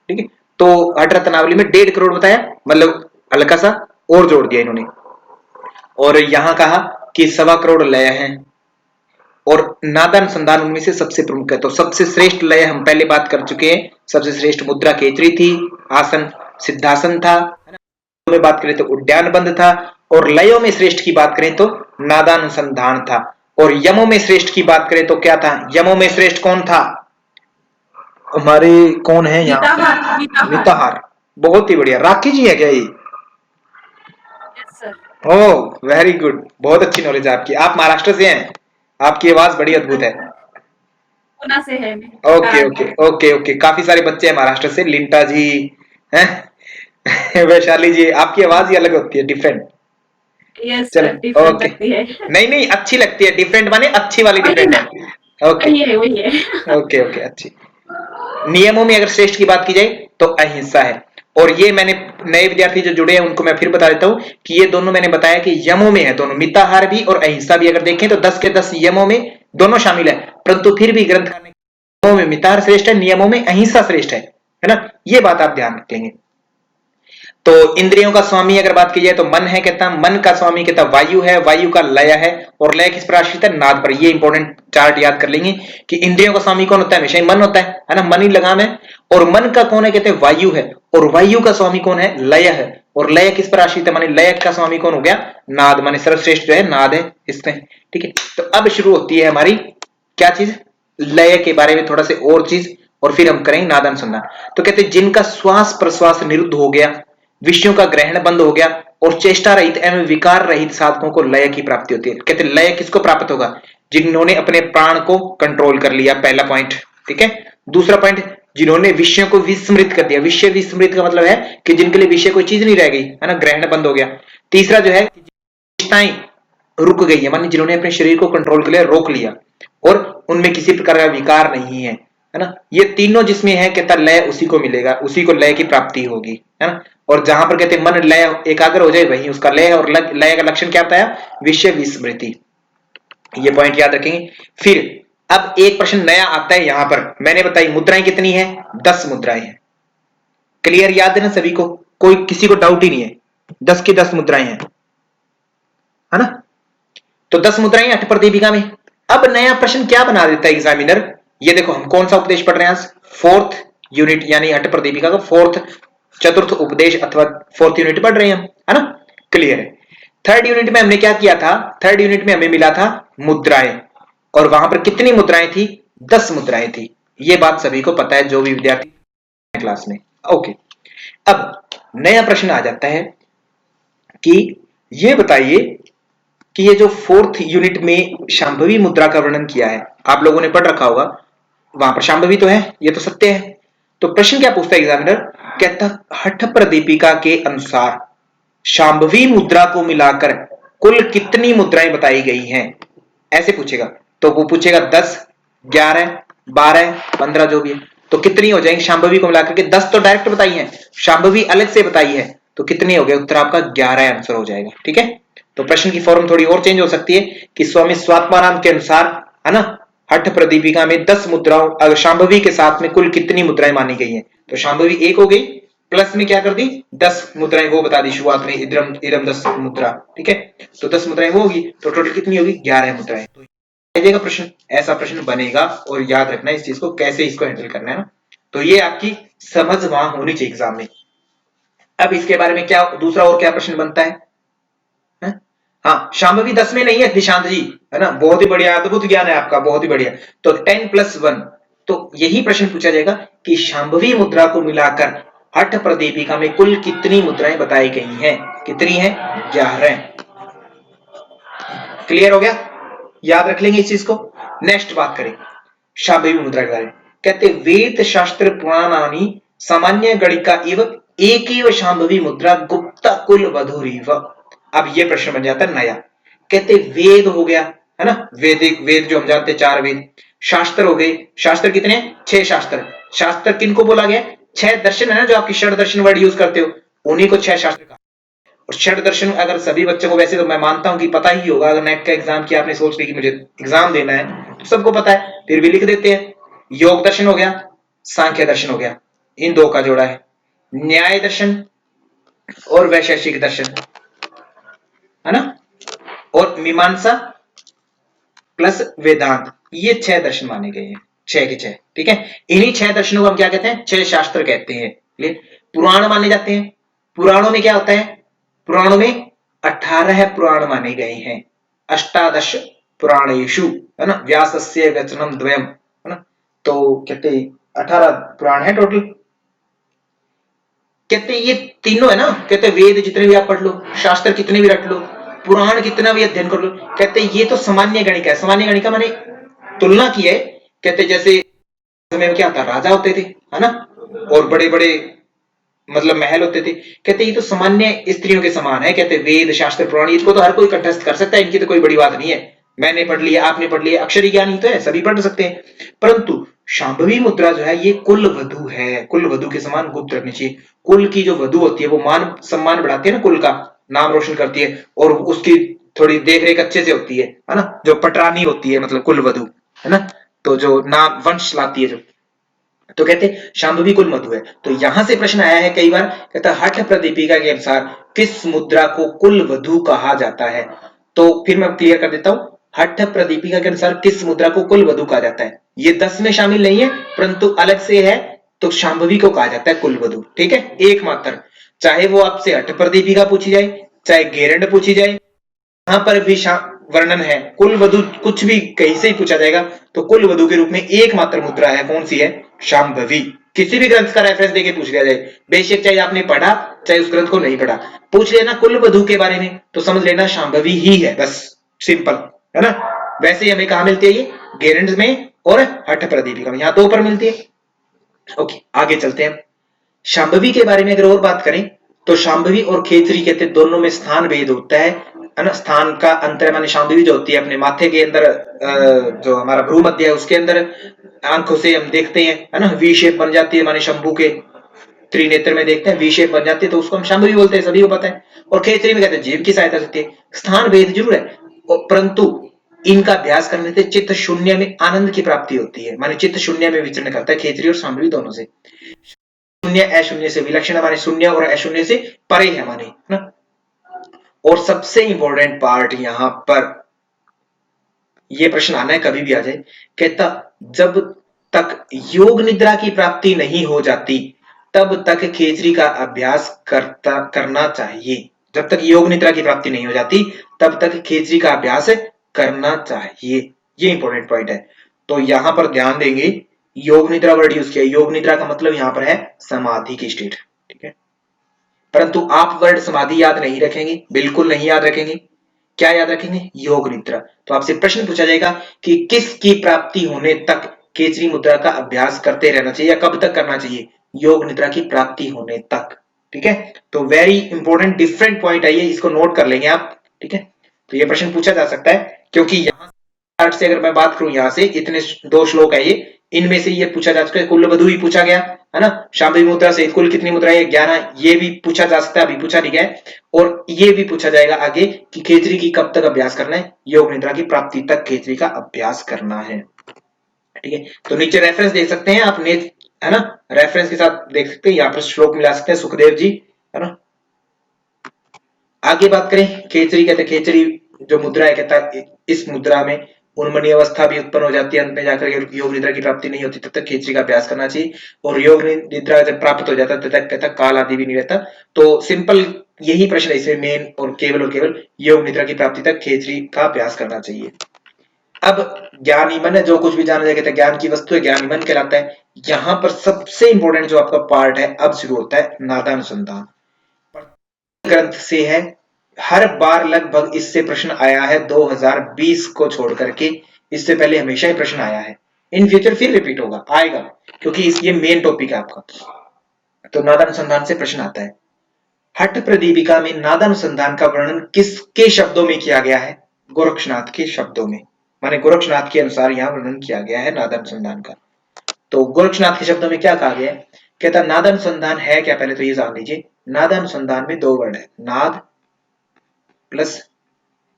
ठीक है। तो हठ रत्नावली में 1.5 करोड़ बताया, मतलब हल्का सा और जोड़ दिया इन्होंने। और यहां कहा कि 1.25 करोड़ लय हैं और नादानुसंधान उनमें से सबसे प्रमुख है। तो सबसे श्रेष्ठ लय हम पहले बात कर चुके हैं, सबसे श्रेष्ठ मुद्रा केचरी थी, आसन सिद्धासन था, में बात करें तो उद्यान बंद था, और लयों में श्रेष्ठ की बात करें तो नादानुसंधान था। और यमों में श्रेष्ठ की बात करें तो क्या था, यमों में श्रेष्ठ कौन था, हमारे कौन है यहाँ, मिताहार मिताहार मिताहार। बहुत ही बढ़िया, राखी जी है क्या ये? Yes sir. Oh very good, बहुत अच्छी नॉलेज है आपकी। आप महाराष्ट्र से हैं, आपकी आवाज बड़ी अद्भुत है। पुणे से है मैं। ओके ओके ओके ओके, काफी सारे बच्चे हैं महाराष्ट्र से, लिंटा जी हैं वैशाली जी, आपकी आवाज ही अलग होती है, डिफरेंट। यस चलो सर, डिफरेंट ओके, लगती है। नहीं नहीं अच्छी लगती है, डिफरेंट माने अच्छी वाली वही डिफरेंट ना, है। ओके वही है। ओके ओके अच्छी। नियमों में अगर श्रेष्ठ की बात की जाए तो अहिंसा है। और ये मैंने नए विद्यार्थी जो जुड़े हैं उनको मैं फिर बता देता हूं कि ये दोनों मैंने बताया कि यमों में है दोनों, मिताहार भी और अहिंसा भी। अगर देखें तो 10 के 10 यमों में दोनों शामिल है, परंतु फिर भी ग्रंथकार ने नियमों में मिताहार श्रेष्ठ है, नियमों में अहिंसा श्रेष्ठ है ना, ये बात आप ध्यान रखेंगे। तो इंद्रियों का स्वामी अगर बात की जाए तो मन है, कहता मन का स्वामी कहता वायु है, वायु का लय है, और लय किस पर आश्रित है, नाद पर। ये इंपॉर्टेंट चार्ट याद कर लेंगे कि इंद्रियों का स्वामी कौन होता है, हमेशा ही मन होता है ना, मन ही लगाम है। और मन का कौन है, कहते हैं वायु है, और वायु का स्वामी कौन है, लय है। और लय किस पर आश्रित है, माने लय का स्वामी कौन हो गया, नाद, माने सर्वश्रेष्ठ जो है नाद है इसमें। ठीक है, तो अब शुरू होती है हमारी क्या चीज, लय के बारे में थोड़ा से और चीज, और फिर हम करेंगे नादानुसंधान। तो कहते हैं जिनका श्वास प्रश्वास निरुद्ध हो गया, विषयों का ग्रहण बंद हो गया, और चेष्टा रहित एवं विकार रहित साधकों को लय की प्राप्ति होती है। कहते लय किसको प्राप्त होगा, जिन्होंने अपने प्राण को कंट्रोल कर लिया, पहला पॉइंट। ठीक है, दूसरा पॉइंट, जिन्होंने विषयों को विस्मृत कर दिया। विषय विस्मृत का मतलब है कि जिनके लिए विषय कोई चीज नहीं रह गई है ना, ग्रहण बंद हो गया। तीसरा जो है चेष्टाएं रुक गई है, मानी जिन्होंने अपने शरीर को कंट्रोल कर लिया, रोक लिया, और उनमें किसी प्रकार का विकार नहीं है, है ना। ये तीनों जिसमें है कहता लय उसी को मिलेगा, उसी को लय की प्राप्ति होगी, है ना। और जहां पर कहते मन लय एकाग्र हो जाए वही उसका लय है। और लय का लक्षण क्या होता है, विषय विस्मृति। ये पॉइंट याद रखेंगे। फिर अब एक प्रश्न नया आता है यहां पर, मैंने बताई मुद्राएं कितनी है, 10 मुद्राएं हैं। क्लियर, याद है ना सभी को, कोई किसी को डाउट ही नहीं है, 10 की 10 मुद्राएं हैं, है ना। तो 10 मुद्राएं अठ प्रदीपिका में। अब नया प्रश्न क्या बना देता है एग्जामिनर, ये देखो हम कौन सा उपदेश पढ़ रहे हैं आज, 4th यूनिट, यानी अठ प्रदीपिका का 4th चतुर्थ उपदेश अथवा 4th यूनिट पढ़ रहे हैं हम, है ना। क्लियर है। 3rd यूनिट में हमने क्या किया था, 3rd यूनिट में हमें मिला था मुद्राएं, और वहां पर कितनी मुद्राएं थी, 10 मुद्राएं थी। ये बात सभी को पता है जो भी विद्यार्थी क्लास में। ओके, अब नया प्रश्न आ जाता है कि ये बताइए कि ये जो 4th यूनिट में शांभवी मुद्रा का वर्णन किया है, आप लोगों ने पढ़ रखा होगा, वहां पर शांभवी तो है, ये तो सत्य है। तो प्रश्न क्या पूछता है एग्जामिनर, कहता हठ प्रदीपिका के अनुसार शांभवी मुद्रा को मिलाकर कुल कितनी मुद्राएं बताई गई हैं, ऐसे पूछेगा। तो वो पूछेगा 10, 11, 12, 15 जो भी है, तो कितनी हो जाएंगी शांभवी को मिलाकर के। 10 तो डायरेक्ट बताई है, शांभवी अलग से बताई है, तो कितनी हो गए, उत्तर आपका 11 आंसर हो जाएगा। ठीक है, तो प्रश्न की फॉर्म थोड़ी और चेंज हो सकती है कि स्वामी स्वात्माराम के अनुसार, है ना, हठ प्रदीपिका में 10 मुद्राओं, अगर शांभवी के साथ में कुल कितनी मुद्राएं मानी गई हैं, तो शांभवी 1 हो गई, प्लस में क्या कर दी, 10 मुद्राएं वो बता दी शुरुआत में, इदम इदम 10 मुद्रा। ठीक है, तो 10 मुद्राएं वो होगी, तो टोटल कितनी होगी, 11 मुद्राएं। तो प्रश्न, ऐसा प्रश्न बनेगा, और याद रखना इस चीज को, कैसे इसको हैंडल करना है ना। तो ये आपकी समझ वहां होनी चाहिए एग्जाम में। अब इसके बारे में क्या दूसरा और क्या प्रश्न बनता है, हाँ, शांभवी 10 में नहीं है निशांत जी, है ना, बहुत ही बढ़िया, अद्भुत ज्ञान है आपका, बहुत ही बढ़िया। तो 10 + 1, तो यही प्रश्न पूछा जाएगा कि शांभवी मुद्रा को मिलाकर हठ प्रदीपिका में कुल कितनी मुद्राएं बताई गई हैं, कितनी है, 11। क्लियर हो गया, याद रख लेंगे इस चीज को। नेक्स्ट बात करें शांभवी मुद्रा के बारे में, कहते वेद शास्त्र पुराणानि सामान्य गणिका इव एकेव शांभवी मुद्रा गुप्ता कुल वधुरीव। अब ये प्रश्न बन जाता है नया, कहते वेद हो गया, है ना, वैदिक वेद जो हम जानते हैं 4 वेद, शास्त्र हो गए, शास्त्र कितने, 6 शास्त्र। शास्त्र किनको बोला गया, 6 दर्शन है ना, जो आपकी षड दर्शन वर्ड यूज करते हो, उन्हीं को 6 शास्त्र कहा। और षड दर्शन अगर सभी बच्चों को, वैसे तो मैं मानता हूं कि पता ही होगा, अगर नेट का एग्जाम किया आपने, सोच लिया कि मुझे एग्जाम देना है, तो सबको पता है, फिर भी लिख देते हैं। योग दर्शन हो गया, सांख्य दर्शन हो गया, इन 2 का जोड़ा है। न्याय दर्शन और वैशेषिक दर्शन, है ना, और मीमांसा प्लस वेदांत, ये 6 दर्शन माने गए हैं, 6 के 6। ठीक है, इन्हीं 6 दर्शनों को हम क्या कहते हैं? 6 शास्त्र कहते हैं। पुराण माने जाते हैं। पुराणों में क्या होता है? पुराणों में 18 पुराण माने गए हैं, अष्टादश पुराणेषु, है ना, व्यासस्य वचनम द्वयम, है ना। तो कहते 18 पुराण है टोटल। कहते ये तीनों है ना, कहते वेद जितने भी आप पढ़ लो, शास्त्र कितने भी रट लो, पुराण कितना भी अध्ययन कर लो, कहते ये तो सामान्य गणिका है। सामान्य गणिका माने तुलना की है। कहते जैसे समय में क्या था, राजा होते थे, है ना, और बड़े बड़े मतलब महल होते थे। कहते ये तो सामान्य स्त्रियों के समान है। कहते वेद शास्त्र पुराण इसको तो हर कोई कंठस्थ कर सकता है, इनकी तो कोई बड़ी बात नहीं है। मैंने पढ़ लिया, आपने पढ़ लिया, अक्षरी ज्ञान ही तो है, सभी पढ़ सकते हैं। परंतु शांभवी मुद्रा जो है ये कुल वधु है, कुल वधु के समान गुप्त रखनी चाहिए। कुल की जो वधु होती है वो मान सम्मान बढ़ाती है ना, कुल का नाम रोशन करती है, और उसकी थोड़ी देख रेख अच्छे से होती है ना, जो पटरानी होती है मतलब कुल वधु, है ना, तो जो नाम वंश लाती है जो, तो कहते शांभवी कुल मधु है। तो यहां से प्रश्न आया है कई बार, कहता हठ प्रदीपिका के अनुसार किस मुद्रा को कुल वधु कहा जाता है? तो फिर मैं क्लियर कर देता हूं, हठ प्रदीपिका के अनुसार किस मुद्रा को कुल वधु कहा जाता है? ये 10 में शामिल नहीं है, परंतु अलग से है, तो शांभवी को कहा जाता है कुल वधु। ठीक है, एकमात्र, चाहे वो आपसे हठ प्रदीपिका पूछी जाए, चाहे गेरंड पूछी जाए, यहां पर भी वर्णन है कुल वधु, कुछ भी कहीं से ही पूछा जाएगा तो कुल वधु के रूप में एकमात्र मुद्रा है, कौन सी है? शांभवी। किसी भी ग्रंथ का रेफरेंस देके पूछ लिया जाए, बेशक चाहे आपने पढ़ा चाहे उस ग्रंथ को नहीं पढ़ा, पूछ लेना कुल वधु के बारे में तो समझ लेना शांभवी ही है, बस सिंपल, है ना। वैसे ही हमें कहा मिलती है ये? गेरंड में और हठ प्रदीपिका में, यहां 2 पर मिलती है। ओके, आगे चलते हैं। शांभवी के बारे में अगर और बात करें तो शांभवी और खेचरी कहते दोनों में स्थान भेद होता है ना, स्थान का अंतर माने शांभवी जो होती है अपने माथे के अंदर, जो हमारा भ्रूमध्य है उसके अंदर आंखों से हम देखते हैं, है ना, वी शेप बन जाती है, माने शंभू के त्रिनेत्र में देखते हैं वी शेप बन जाती है, तो उसको हम शांभवी बोलते हैं, सभी को पता है। और खेचरी में कहते हैं जीव की सहायता से होती है। स्थान भेद जरूर है, परंतु इनका अभ्यास करने से चित्त शून्य में आनंद की प्राप्ति होती है, माने चित्त शून्य में विचरण करता है खेचरी और शांभवी दोनों से। शून्य अशून्य से विलक्षण, हमारे शून्य और अशून्य से परे है हमारे, ना। और सबसे इंपॉर्टेंट पार्ट यहां पर, यह प्रश्न आना है कभी भी आ जाए, कहता जब तक योग निद्रा की प्राप्ति नहीं हो जाती तब तक खेचरी का अभ्यास करना चाहिए। जब तक योग निद्रा की प्राप्ति नहीं हो जाती तब तक खेचरी का अभ्यास करना चाहिए, ये इंपॉर्टेंट पॉइंट है। तो यहां पर ध्यान देंगे, योग निद्रा वर्ड यूज किया, योग निद्रा का मतलब यहां पर है समाधि की स्टेट। ठीक है, परंतु आप वर्ड समाधि याद नहीं रखेंगे, बिल्कुल नहीं याद रखेंगे। क्या याद रखेंगे? योग निद्रा। तो आपसे प्रश्न पूछा जाएगा कि किसकी प्राप्ति होने तक खेचरी मुद्रा का अभ्यास करते रहना चाहिए या कब तक करना चाहिए? योग निद्रा की प्राप्ति होने तक। ठीक है, तो वेरी इंपॉर्टेंट डिफरेंट पॉइंट है ये, इसको नोट कर लेंगे आप। ठीक है, तो ये प्रश्न पूछा जा सकता है, क्योंकि यहां से अगर मैं बात करूं, यहां से इतने 2 श्लोक है ये, इनमें से ये पूछा जा चुका है, कुल वधु ही पूछा गया, है ना, शांभवी मुद्रा से कुल कितनी मुद्रा है? 11, ये भी पूछा जा सकता है, अभी पूछा नहीं गया है। और ये भी पूछा जाएगा आगे कि खेचरी की कब तक अभ्यास करना है? योग निद्रा की प्राप्ति तक खेचरी का अभ्यास करना है। ठीक है, तो नीचे रेफरेंस देख सकते हैं आप, है ना, रेफरेंस के साथ देख सकते हैं, यहाँ पर श्लोक मिला सकते हैं, सुखदेव जी, है ना। आगे बात करें, खेचरी कहते खेचरी जो मुद्रा है, कहता इस मुद्रा में उन्मनी अवस्था भी उत्पन्न हो जाती है, अंत में जाकर योग निद्रा की प्राप्ति नहीं होती तब तक खेचरी का अभ्यास करना चाहिए, और योग निद्रा जब प्राप्त हो जाता तब तक कहता काल आदि भी नहीं रहता। तो सिंपल यही प्रश्न है इसमें मेन, और केवल योग निद्रा की प्राप्ति तक खेचरी का अभ्यास करना चाहिए। अब ज्ञान मन है, जो कुछ भी जाना जाए कहता है ज्ञान की वस्तु है, ज्ञान मन कहलाता है। यहां पर सबसे इंपॉर्टेंट जो आपका पार्ट है अब शुरू होता है, नादानुसंधान ग्रंथ से है। हर बार लगभग इससे प्रश्न आया है, 2020 को छोड़ करके इससे पहले हमेशा ही प्रश्न आया है, इन फ्यूचर फिर रिपीट होगा, आएगा, क्योंकि ये मेन टॉपिक है आपका। तो नादानुसंधान से प्रश्न आता है, हठ प्रदीपिका में नादानुसंधान का वर्णन किसके शब्दों में किया गया है? गोरक्षनाथ के शब्दों में, माने गोरक्षनाथ के अनुसार यहां वर्णन किया गया है नादानुसंधान का। तो गोरक्षनाथ के शब्दों में क्या कहा गया है? कहता नादानुसंधान है क्या, पहले तो ये जान लीजिए। नादानुसंधान में 2 वर्ड है, नाद प्लस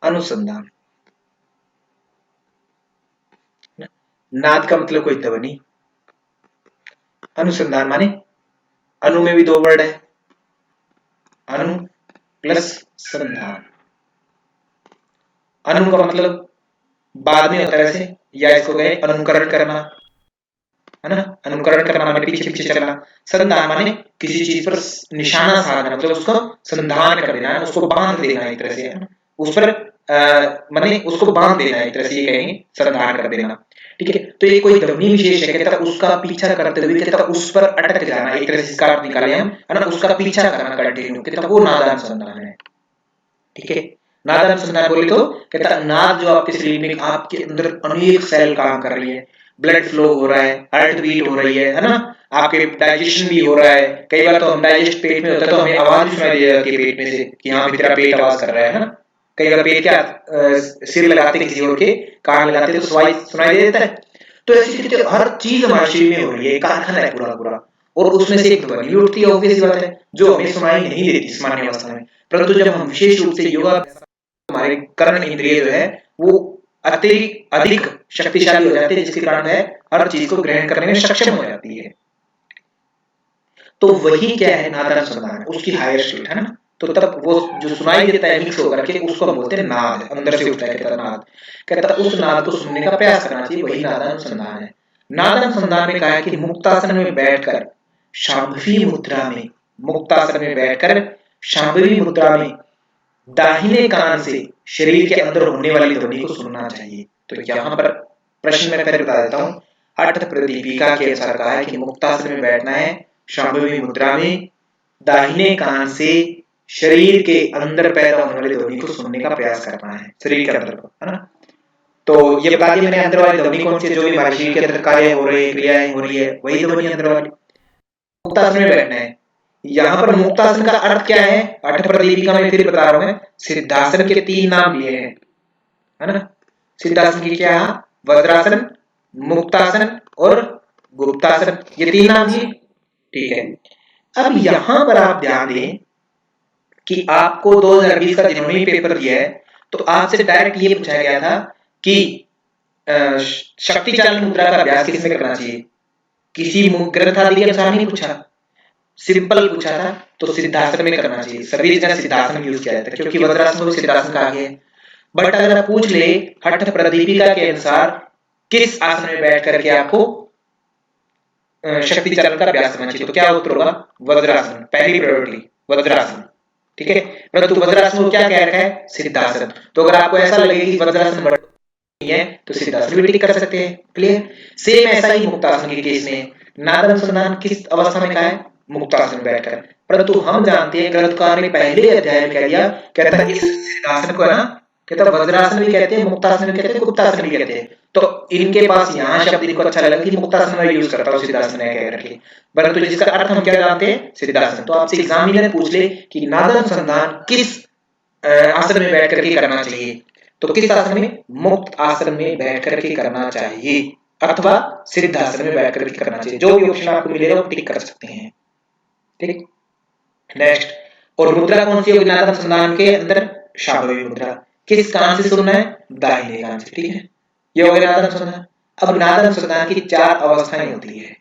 अनुसंधान। नाद का मतलब कोई ध्वनि, अनुसंधान माने अनु में भी दो वर्ड है, अनु प्लस संधान। अनु का मतलब बाद में होता है वैसे, या इसको कहे अनुकरण करना, है ना। अनुकरण करना माने पीछे पीछे चलना। संधान माने किसी चीज पर निशाना साधना, मतलब उसको संधान कर देना, उसको बांध देना एक तरह से, उस पर माने उसको बांध देना, एक तरह से ये कहेंगे संधान कर देना। ठीक है, तो ये कोई ध्वनि विशेष है, कहता उसका पीछा करते हुए, कहता उस पर अटक जाना, एक तरह से इसका अर्थ निकाले हम, है ना, उसका पीछा करना कंटिन्यू, कहता वो नादानुसंधान है। ठीक है, नादानुसंधान बोले तो कहता नाद जो आपके शरीर में, आपके अंदर अनेक सेल काम कर रही है, ब्लड फ्लो हो रहा है, हार्ट बीट हो रही है ना, आपके डाइजेशन भी हो रहा है। कई बार तो हम डाइजेस्ट पेट में होता है तो हमें आवाज भी सुनाई दे जाती है पेट में से कि हाँ भी तेरा पेट आवाज कर रहा है ना। कई बार पेट क्या सिर लगाते किसी और के, कान लगाते तो सुनाई दे देता है। तो ऐसी स्थिति हर चीज हमारे शरीर में हो रही है, कारखाना है पूरा पूरा, और उसमें से एक ध्वनि भी उठती है, ऑब्वियस बात है, जो हमें सुनाई नहीं देती सामान्य अवस्था में। परंतु जब हम विशेष रूप से योगा, हमारे कर्ण इंद्रिय जो है वो अत्यधिक अधिक शक्तिशाली हो जाते हैं, जिसके कारण है हर चीज को ग्रहण करने में सक्षम हो जाती है। तो वही क्या है नादानुसंधान, उसकी हायर स्टेट है ना। तो तब वो जो सुनाई देता है मिक्स होकर के, उसको हम बोलते हैं नाद, अंदर से उठता है, कहता नाद, कहता उस नाद को सुनने का प्रयास करना चाहिए, वही नादानुसंधान है। नादानुसंधान में कहा है कि मुक्तासन में बैठकर शांभवी मुद्रा में, मुक्तासन में बैठकर शांभवी मुद्रा में दाहिने कान से शरीर के अंदर होने वाली ध्वनि को सुनना चाहिए। तो यहाँ पर प्रश्न में पहले बता देता हूँ, अठ प्रदीपिका के अनुसार कहा है कि मुक्तासन में बैठना है, शांभवी मुद्रा में दाहिने कान से शरीर के अंदर पैदा होने वाली ध्वनि को सुनने का प्रयास करना है, शरीर के अंदर को, है ना। तो ये बता दिया मैंने, अंदर वाली ध्वनि कौन सी, जो भी हमारे शरीर के अंदर कार्य हो रहे हैं, क्रियाएं हो रही है, वही ध्वनि अंदर वाली। मुक्तासन में बैठना है। यहाँ पर मुक्तासन का अर्थ क्या है, अठ प्रदीपिका में फिर बता रहा हूं मैं, सिद्धासन के 3 नाम लिए हैं, है ना। सिद्धासन की क्या, वज्रासन, मुक्तासन और गुप्तासन, ये 3 नाम दिए। ठीक है, अब यहां पर आप ध्यान दें कि आपको 2020 का जिन्होंने पेपर दिया है, तो आपसे डायरेक्ट ये पूछा गया था कि शक्ति चालन मुद्रा का अभ्यास किसमें करना चाहिए, किसी ग्रंथ आदि के अनुसार नहीं पूछा, सिंपल पूछा था, तो सिद्धासन में करना चाहिए। सभी जगह सिद्धासन यूज किया जाता है, क्योंकि वज्रासन को सिद्धासन कहा गया है। बट अगर आप पूछ ले हठ प्रदीपिका के अनुसार किस आसन में बैठ करके आपको शक्ति चालन का अभ्यास करना चाहिए, तो क्या उत्तर होगा, वज्रासन, पहली प्रायोरिटी वज्रासन। ठीक है, परंतु वज्रासन को क्या कह रखा है, सिद्धासन। तो अगर आपको ऐसा लगे कि वज्रासन बढ़िया है तो सिद्धासन भी टिक कर सकते हैं। क्लियर। सेम ऐसा ही मुक्तासन के केस में, नादानुसंधान किस अवस्था में कहा है, मुक्तासन में बैठकर। परंतु हम जानते हैं ग्रंथकार ने पहले अध्याय में कह दिया, कहता है इस सिद्धासन को, है ना, कहता वज्रासन भी कहते हैं, मुक्तासन भी कहते हैं, गुप्तासन भी कहते हैं। तो इनके पास यहाँ शब्द इनको अच्छा लगा कि मुक्तासन में यूज करता हूँ, सिद्धासन है कह रखे, परंतु जिसका अर्थ हम क्या जानते हैं, सिद्धासन। तो आपसे एग्जामिनर पूछ ले कि नादानुसंधान किस आसन में बैठ करके करना चाहिए, तो किस आसन में, मुक्त आसन में बैठ करके करना चाहिए, अथवा सिद्धासन में बैठ करके करना चाहिए। जो भी ऑप्शन आपको मिलेगा वो टिक कर सकते हैं। ठीक, नेक्स्ट। और मुद्रा कौन सी होगी नादानुसंधान के अंदर, शांभवी मुद्रा। किस कान से सुनना है, दाहिने कान से। ठीक है, ये हो गया नादानुसंधान। अब नादानुसंधान की 4 अवस्थाएं होती है,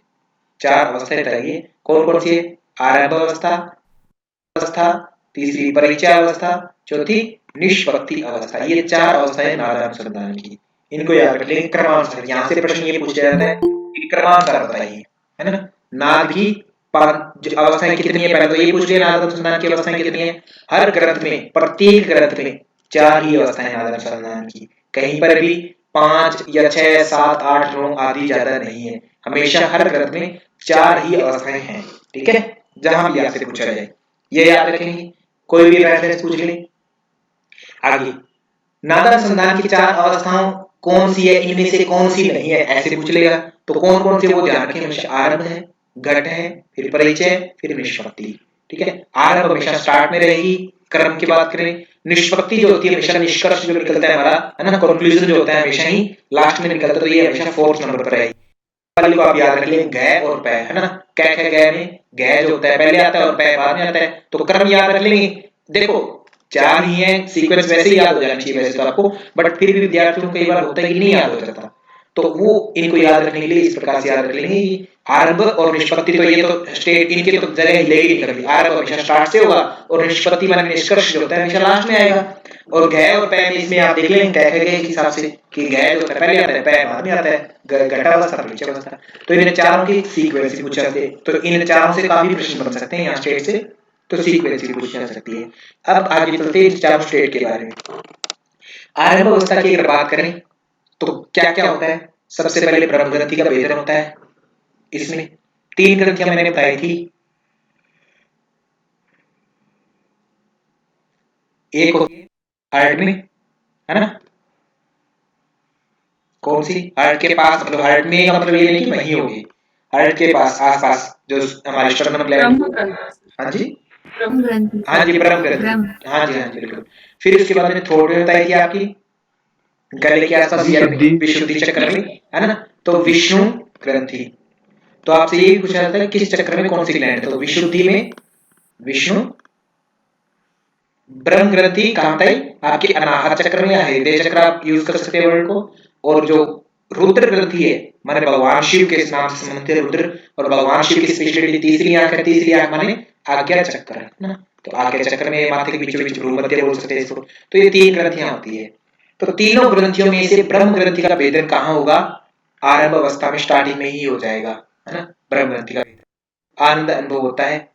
4 अवस्थाएं बताइए कौन कौन सी है, आरंभ अवस्था, तीसरी परिचय अवस्था, चौथी निष्पत्ति अवस्था। ये 4 अवस्थाएं नादानुसंधान की, इनको याद रख लेंगे क्रमानुसार। यहाँ से प्रश्न ये पूछा जाता है कि क्रमानुसार बताइए, है ना। नाद की 5 अवस्थाएं कितनी है, पहले तो ये पूछ लिया नादानुसंधान की अवस्थाएं कितनी है। हर ग्रंथ में, प्रत्येक ग्रंथ में 4 ही अवस्थाएं नादानुसंधान की, कहीं पर भी 5 या 6, 7, 8, 9 आदि ज्यादा नहीं है, हमेशा हर ग्रंथ में 4 ही अवस्थाएं हैं। ठीक है, जहां भी आपसे पूछा जाए ये याद रखेंगे, कोई भी रेफरेंस पूछ ले। आगे, नादानुसंधान की 4 अवस्थाओं कौन सी है, इनमें से कौन सी नहीं है, ऐसे पूछ लेगा। तो कौन कौन से वो ध्यान रखें, हमेशा आरंभ है, घट है, फिर परिचय, फिर निष्पत्ति। ठीक है, आरंभ हमेशा स्टार्ट में रहेगी, क्रम की बात करें। निष्पत्ति जो होती है हमेशा निष्कर्ष जो निकलता है हमारा, है ना, कंक्लूजन जो होता है हमेशा ही लास्ट में निकलता है, तो ये हमेशा 4th नंबर पर रहेगी। वाली को आप याद रख लें, घ और पै, है ना। कै ख गै में घ जो होता है पहले आता है और पै बाद में आता है, तो क्रम याद रख लेंगे। देखो 4 ही है, सीक्वेंस वैसे ही याद हो जाना चाहिए वैसे तो आपको, बट फिर भी विद्यार्थियों को कई बार होता है कि नहीं याद हो जाता। तो वो इनको याद रखने के लिए इस प्रकार से याद रख लेंगे। आरंभ और निष्पत्ति तो ये तो स्टेट इनके तो जगह ही लेगी नहीं कभी। आरंभ हमेशा स्टार्ट से होगा और निष्पत्ति माने निष्कर्ष जो होता है हमेशा लास्ट में आएगा। और गय और पै में इसमें आप देख लेंगे कै के हिसाब से कि गय जो पहले आता है पै बाद में आता है, घटावस्था परिचयावस्था। तो इन चारों की सीक्वेंस पूछ सकते हैं। तो इन चारों से काफी प्रश्न बन सकते हैं यहाँ स्टेट से, तो सीक्वेंस भी पूछी जा सकती है। अब आगे चलते हैं चारों स्टेट के बारे में। आरंभ अवस्था की अगर बात करें तो क्या क्या होता है? सबसे पहले ब्रह्म ग्रंथि का भेदन होता है। इसमें 3 ग्रंथियां मैंने बताई थी। एक होती है हार्ट में, है ना? कौन सी? हार्ट के पास, मतलब हार्ट में का मतलब ये नहीं कि वहीं होगी, हार्ट के पास आसपास जो हमारे स्टर्नम ग्लैंड। हाँ जी, ब्रह्म ग्रंथि। हाँ जी, ब्रह्म ग्रंथि। हाँ जी, हाँ जी, बिल्कुल। फिर उसके बाद में थोड़ी में बताई थी आपकी गले के आसपास विशुद्धि चक्र में, है ना? तो विष्णु ग्रंथि। तो आपसे ये भी पूछा जाता है किस चक्र में कौन सी ग्लैंड है? तो विशुद्धि में विष्णु, ब्रह्म ग्रंथि कहां तक? आपके अनाहत चक्र में या हृदय चक्र आप यूज कर सकते हैं वर्ड को। और जो रुद्र ग्रंथि है माने भगवान शिव के नाम से संबंधित रुद्र, और भगवान शिव की स्पेशलिटी तीसरी आंख है। तीसरी आंख माने आज्ञा चक्र, है ना? तो आज्ञा चक्र में माथे के बीचों बीच भ्रूमध्य बोल सकते हैं इसको। तो ये 3 ग्रंथियां होती है। तो तीनों ग्रंथियों में से ब्रह्म ग्रंथि का भेदन कहां होगा? आरंभ अवस्था में स्टार्टिंग में ही हो जाएगा, है ना? ब्रह्म ग्रंथि का भेदन। आनंद अनुभव होता है।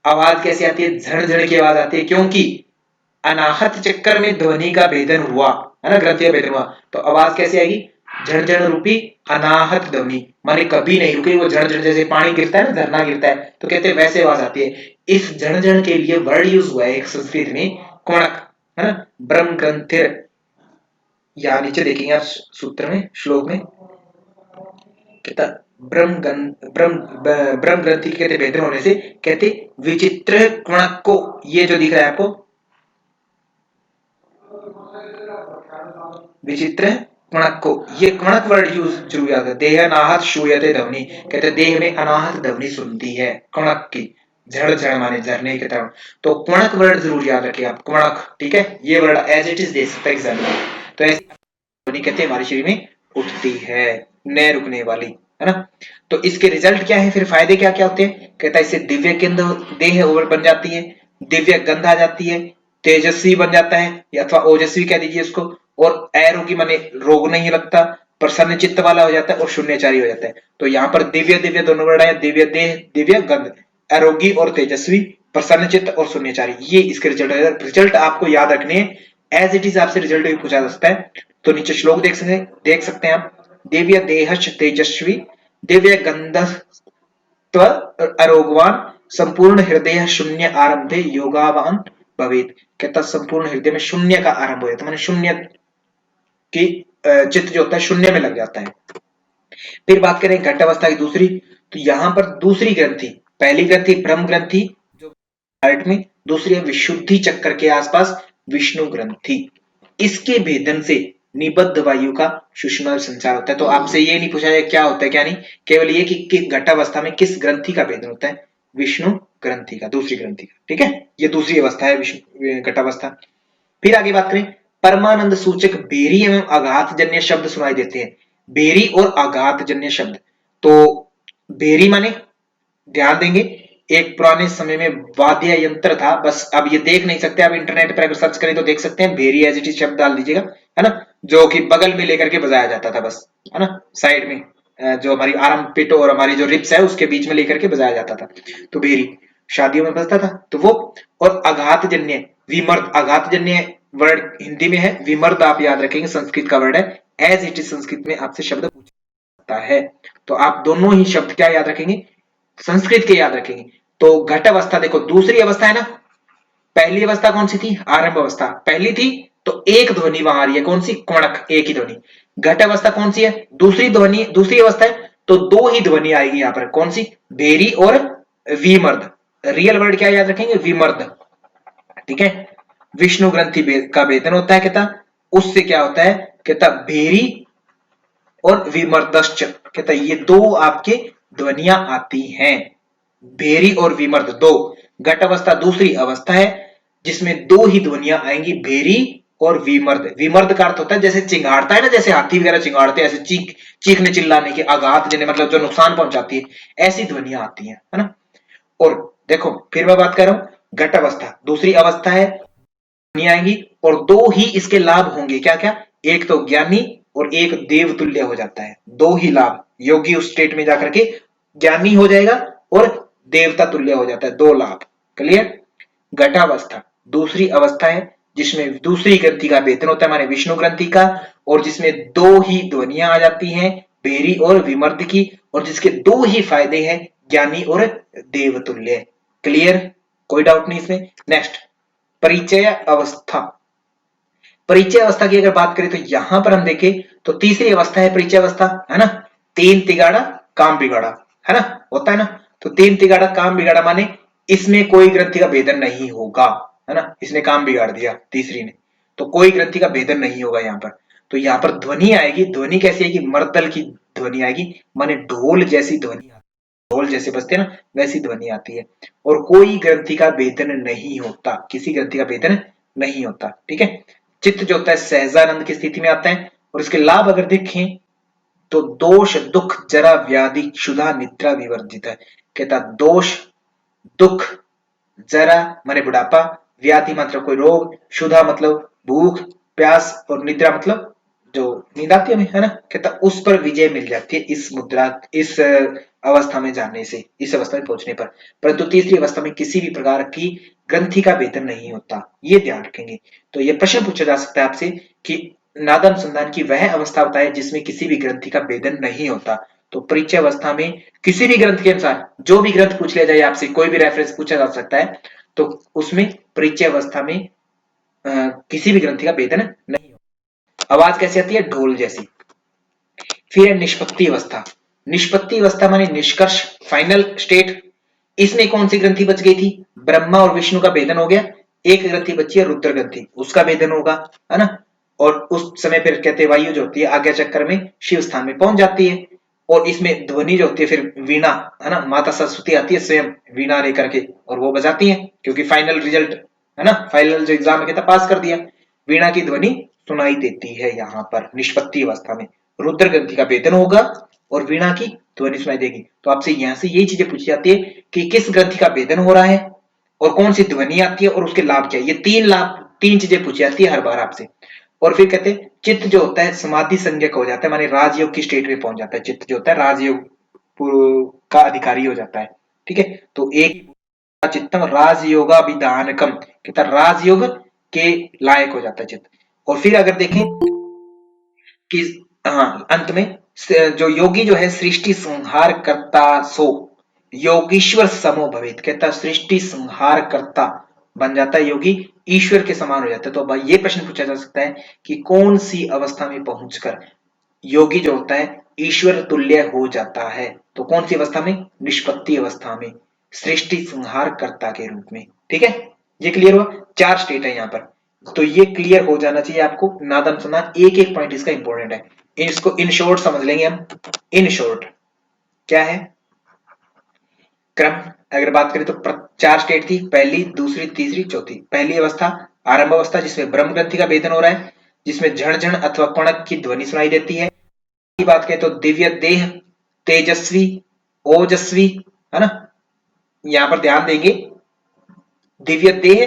आवाज कैसी आती है? झड़ झड़ की आवाज आती है, क्योंकि अनाहत चक्कर में ध्वनि का भेदन हुआ, है ना? ग्रंथि का भेदन हुआ तो आवाज कैसी आएगी? झड़झड़ रूपी अनाहत ध्वनि, माने कभी नहीं रुकी। वो झड़झड़ जैसे पानी गिरता है ना, झरना गिरता है, तो कहते हैं वैसे आवाज आती है। इस झड़झड़ के लिए वर्ड यूज हुआ है एक संस्कृत में कोणक, है ना? ब्रह्म ग्रंथिर, यहाँ नीचे देखेंगे आप सूत्र में, श्लोक में कहता ब्रह्म ग्रंथि के कहते भेदन होने से कहते विचित्र कोणक को, ये जो दिख रहा है आपको विचित्र कोणक को, ये कोणक वर्ड यूज जरूर याद है। देह अनाहत श्रूयते ध्वनि, कहते देह में अनाहत ध्वनि सुनती है कोणक की। झड़ झड़ माने झरने की तरह। तो कोणक वर्ड जरूर याद रखिए आप, कोणक, ठीक है? ये वर्ड एज इट इज दे सकते हैं एग्जाम में। तो ऐसी ध्वनि कहते हैं हमारे शरीर में उठती है, न रुकने वाली, है ना? तो इसके रिजल्ट क्या है, फिर फायदे क्या क्या होते हैं? कहता है इससे दिव्य गंध देह और बन जाती है, दिव्य गंध आ जाती है, तेजस्वी बन जाता है, अथवा ओजस्वी कह दीजिए इसको। और आरोग्य माने रोग नहीं लगता, प्रसन्न चित्त वाला हो जाता है और शून्यचारी हो जाता है। तो यहाँ पर दिव्य दिव्य दोनों वर्ड आए, दिव्य देह, दिव्य गंध, आरोग्य और तेजस्वी, प्रसन्न चित्त और शून्यचारी, ये इसके रिजल्ट है। रिजल्ट आपको याद रखने, एज इट इज आपसे रिजल्ट भी पूछा जा सकता है। तो नीचे श्लोक देख सकते हैं आप। दिव्य देहश्च तेजस्वी, दिव्य गंधत्व अरोगवान, संपूर्ण हृदय शून्य आरंभे योगावान भवेत। कहता संपूर्ण हृदय में शून्य का आरंभ हो जाता है, माने शून्य की चित्त जो होता है शून्य में लग जाता है। फिर बात करें घट अवस्था की दूसरी, तो यहां पर दूसरी ग्रंथि, पहली ग्रंथि ब्रह्म ग्रंथि जो हार्ट में, दूसरी है विशुद्धि चक्र के आसपास विष्णु ग्रंथि। इसके भेदन से निबद्ध वायु का सुषमा संचार होता है। तो आपसे ये नहीं पूछा जाए क्या होता है क्या नहीं, केवल ये कि घटावस्था में किस ग्रंथि का भेदन होता है? विष्णु ग्रंथि का, दूसरी ग्रंथि का, ठीक है? ये दूसरी अवस्था है विष्णु घटावस्था। फिर आगे बात करें, परमानंद सूचक बेरी एवं आघात जन्य शब्द सुनाई देते हैं। बेरी और आघात जन्य शब्द, तो बेरी माने ध्यान देंगे एक पुराने समय में वाद्य यंत्र था, बस अब ये देख नहीं सकते, आप इंटरनेट पर अगर सर्च करें तो देख सकते हैं, बेरी एज इट इज शब्द डाल दीजिएगा, है ना? जो कि बगल में लेकर के बजाया जाता था बस, है ना? साइड में जो हमारी आर्म पिट और हमारी जो रिप्स है उसके बीच में लेकर के बजाया जाता था, तो बेरी शादियों में बजता था। तो वो, और आघात जन्य विमर्द, आघात जन्य वर्ड हिंदी में है, विमर्द आप याद रखेंगे संस्कृत का वर्ड है, एज इट इज संस्कृत में आपसे शब्द पूछा है। तो आप दोनों ही शब्द क्या याद रखेंगे? संस्कृत के याद रखेंगे। तो घट अवस्था देखो दूसरी अवस्था है ना, पहली अवस्था कौन सी थी? आरंभ अवस्था पहली थी, तो एक ध्वनि वहां आ रही है, कौन सी? कोणक, एक ही ध्वनि। घट अवस्था कौन सी है? दूसरी ध्वनि, दूसरी अवस्था है, तो दो ही ध्वनि आएगी यहां पर, कौन सी? भेरी और विमर्द। रियल वर्ड क्या याद रखेंगे? विमर्द, ठीक है? विष्णु ग्रंथि का भेदन होता है, कहता उससे क्या होता है? कहता भेरी और विमर्दश्च, कहता ये दो आपके ध्वनियां आती हैं, भेरी और विमर्द दो। घट अवस्था दूसरी अवस्था है जिसमें दो ही ध्वनियां आएंगी, भेरी और विमर्द। विमर्द का अर्थ होता है जैसे चिंगाड़ता है ना, जैसे हाथी वगैरह चिंगाड़ते हैं, ऐसे चीखने चिल्लाने की, आघात देने, मतलब जो नुकसान पहुंचाती है, ऐसी ध्वनियां आती हैं, है ना। और देखो फिर मैं बात कर रहा हूं घट अवस्था, दूसरी अवस्था है, ध्वनि आएंगी और दो ही इसके लाभ होंगे, क्या क्या, एक तो ज्ञानी और एक देव तुल्य हो जाता है, दो ही लाभ। योगी उस स्टेट में जाकर के ज्ञानी हो जाएगा और देवता तुल्य हो जाता है, दो लाभ। क्लियर। घटावस्था दूसरी अवस्था है जिसमें दूसरी ग्रंथि का वेतन होता है, माने विष्णु ग्रंथि का, और जिसमें दो ही ध्वनियां आ जाती हैं, भेरी और विमर्द की, और जिसके दो ही फायदे हैं, ज्ञानी और देवतुल्य। क्लियर, कोई डाउट नहीं इसमें। नेक्स्ट, परिचय अवस्था। परिचय अवस्था की अगर बात करें तो यहां पर हम देखें तो तीसरी अवस्था है परिचय अवस्था, है ना। तीन तिगाड़ा काम बिगाड़ा, है ना, होता है ना। तो तीन तिगाड़ा काम बिगाड़ा माने इसमें कोई ग्रंथि का भेदन नहीं होगा, है ना, इसने काम बिगाड़ दिया तीसरी ने, तो कोई ग्रंथि का भेदन नहीं होगा यहाँ पर। तो यहाँ पर ध्वनि आएगी, ध्वनि कैसी आएगी, मर्दल की ध्वनि आएगी, माने ढोल जैसी ध्वनि, ढोल जैसे बजते हैं ना, वैसी ध्वनि आती है। और कोई ग्रंथि का भेदन नहीं होता, किसी ग्रंथि का भेदन नहीं होता, ठीक है। चित्त जो होता है सहजानंद की स्थिति में आता है। और इसके लाभ अगर देखें तो दोष दुख जरा व्याधि क्षुधा निद्रा विवर्जित है। कहता दोष दुख, जरा माने बुढ़ापा, व्याधि मतलब कोई रोग, क्षुधा मतलब भूख प्यास, और निद्रा मतलब जो नींद आती है हमें, है ना। कहता उस पर विजय मिल जाती है इस मुद्रा, इस अवस्था में जाने से, इस अवस्था में पहुंचने पर। परंतु तीसरी अवस्था में किसी भी प्रकार की ग्रंथि का वेतन नहीं होता, ये ध्यान रखेंगे। तो ये प्रश्न पूछा जा सकता है आपसे कि नादानुसंधान की वह अवस्था बताए जिसमें किसी भी ग्रंथि का वेदन नहीं होता। तो परिचय अवस्था में किसी भी ग्रंथ के अनुसार जो भी ग्रंथ पूछ लिया जाए आपसे, कोई भी रेफरेंस पूछा जा सकता है, तो उसमें परिचय अवस्था में किसी भी ग्रंथि का वेदन नहीं होता। आवाज कैसी आती है, ढोल जैसी। फिर है निष्पत्ति अवस्था। निष्पत्ति अवस्था माने निष्कर्ष, फाइनल स्टेट। इसमें कौन सी ग्रंथि बच गई थी, ब्रह्मा और विष्णु का भेदन हो गया, एक ग्रंथि बची है रुद्र ग्रंथि, उसका भेदन होगा, है ना। और उस समय फिर कहते वायु जो होती है आज्ञा चक्र में शिव स्थान में पहुंच जाती है। और इसमें ध्वनि जो होती है फिर वीणा, है ना, माता सरस्वती आती है स्वयं वीणा लेकर के और वो बजाती है, क्योंकि फाइनल रिजल्ट, है ना, फाइनल जो एग्जाम है कहता पास कर दिया, वीणा की ध्वनि सुनाई देती है यहाँ पर निष्पत्ति अवस्था में। रुद्र ग्रंथि का वेदन होगा और वीणा की ध्वनि सुनाई देगी। तो आपसे यहां से यही चीजें पूछी जाती है कि किस ग्रंथि का वेदन हो रहा है और कौन सी ध्वनि आती है और उसके लाभ क्या है। ये तीन लाभ, तीन चीजें पूछी जाती है हर बार आपसे। और फिर कहते हैं चित्त जो होता है समाधि संज्ञक हो जाता है, माने राजयोग की स्टेट में पहुंच जाता है, चित्त जो होता है राजयोग का अधिकारी हो जाता है, ठीक है। तो एक चित्तम राजयोगाभिधानकम, कहता राजयोग के लायक हो जाता है चित्त। और फिर अगर देखें कि हाँ अंत में जो योगी जो है सृष्टि संहार करता सो योगीश्वर समो भवेत, कहता सृष्टि संहार करता बन जाता है योगी, ईश्वर के समान हो जाता है। तो अब ये प्रश्न पूछा जा सकता है कि कौन सी अवस्था में पहुंचकर योगी जो होता है ईश्वर तुल्य हो जाता है। तो कौन सी अवस्था में, निष्पत्ति अवस्था में, सृष्टि संहार कर्ता के रूप में, ठीक है। ये क्लियर हुआ, चार स्टेट है यहाँ पर। तो ये क्लियर हो जाना चाहिए आपको, नादानुसंधान एक एक पॉइंट इसका इंपॉर्टेंट है, इसको इन शॉर्ट समझ लेंगे हम। इन शॉर्ट क्या है क्रम, अगर बात करें तो चार स्टेट थी, पहली दूसरी तीसरी चौथी। पहली अवस्था आरंभ अवस्था जिसमें ब्रह्म ग्रंथि का भेदन हो रहा है, जिसमें झण झण अथवा कणक की ध्वनि सुनाई देती है। की बात करें तो दिव्य देह तेजस्वी ओजस्वी, है ना, यहां पर ध्यान देंगे दिव्य देह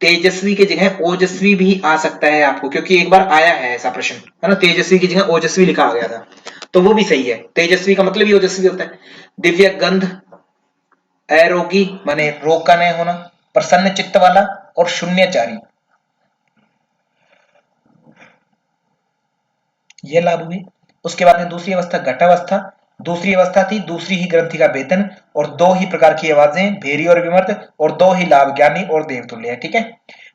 तेजस्वी की जगह ओजस्वी भी आ सकता है आपको, क्योंकि एक बार आया है ऐसा प्रश्न, है ना, तेजस्वी की जगह ओजस्वी लिखा आ गया था, तो वो भी सही है, तेजस्वी का मतलब ही ओजस्वी होता है। दिव्य गंध, अरोगी माने रोग का नहीं होना, प्रसन्न चित्त वाला और शून्यचारी, ये लाभ हुए। उसके बाद में दूसरी अवस्था घटावस्था, दूसरी अवस्था थी दूसरी ही ग्रंथि का वेतन और दो ही प्रकार की आवाजें भेरी और विमर्द, और दो ही लाभ ज्ञानी और देवतुल्य, ठीक है।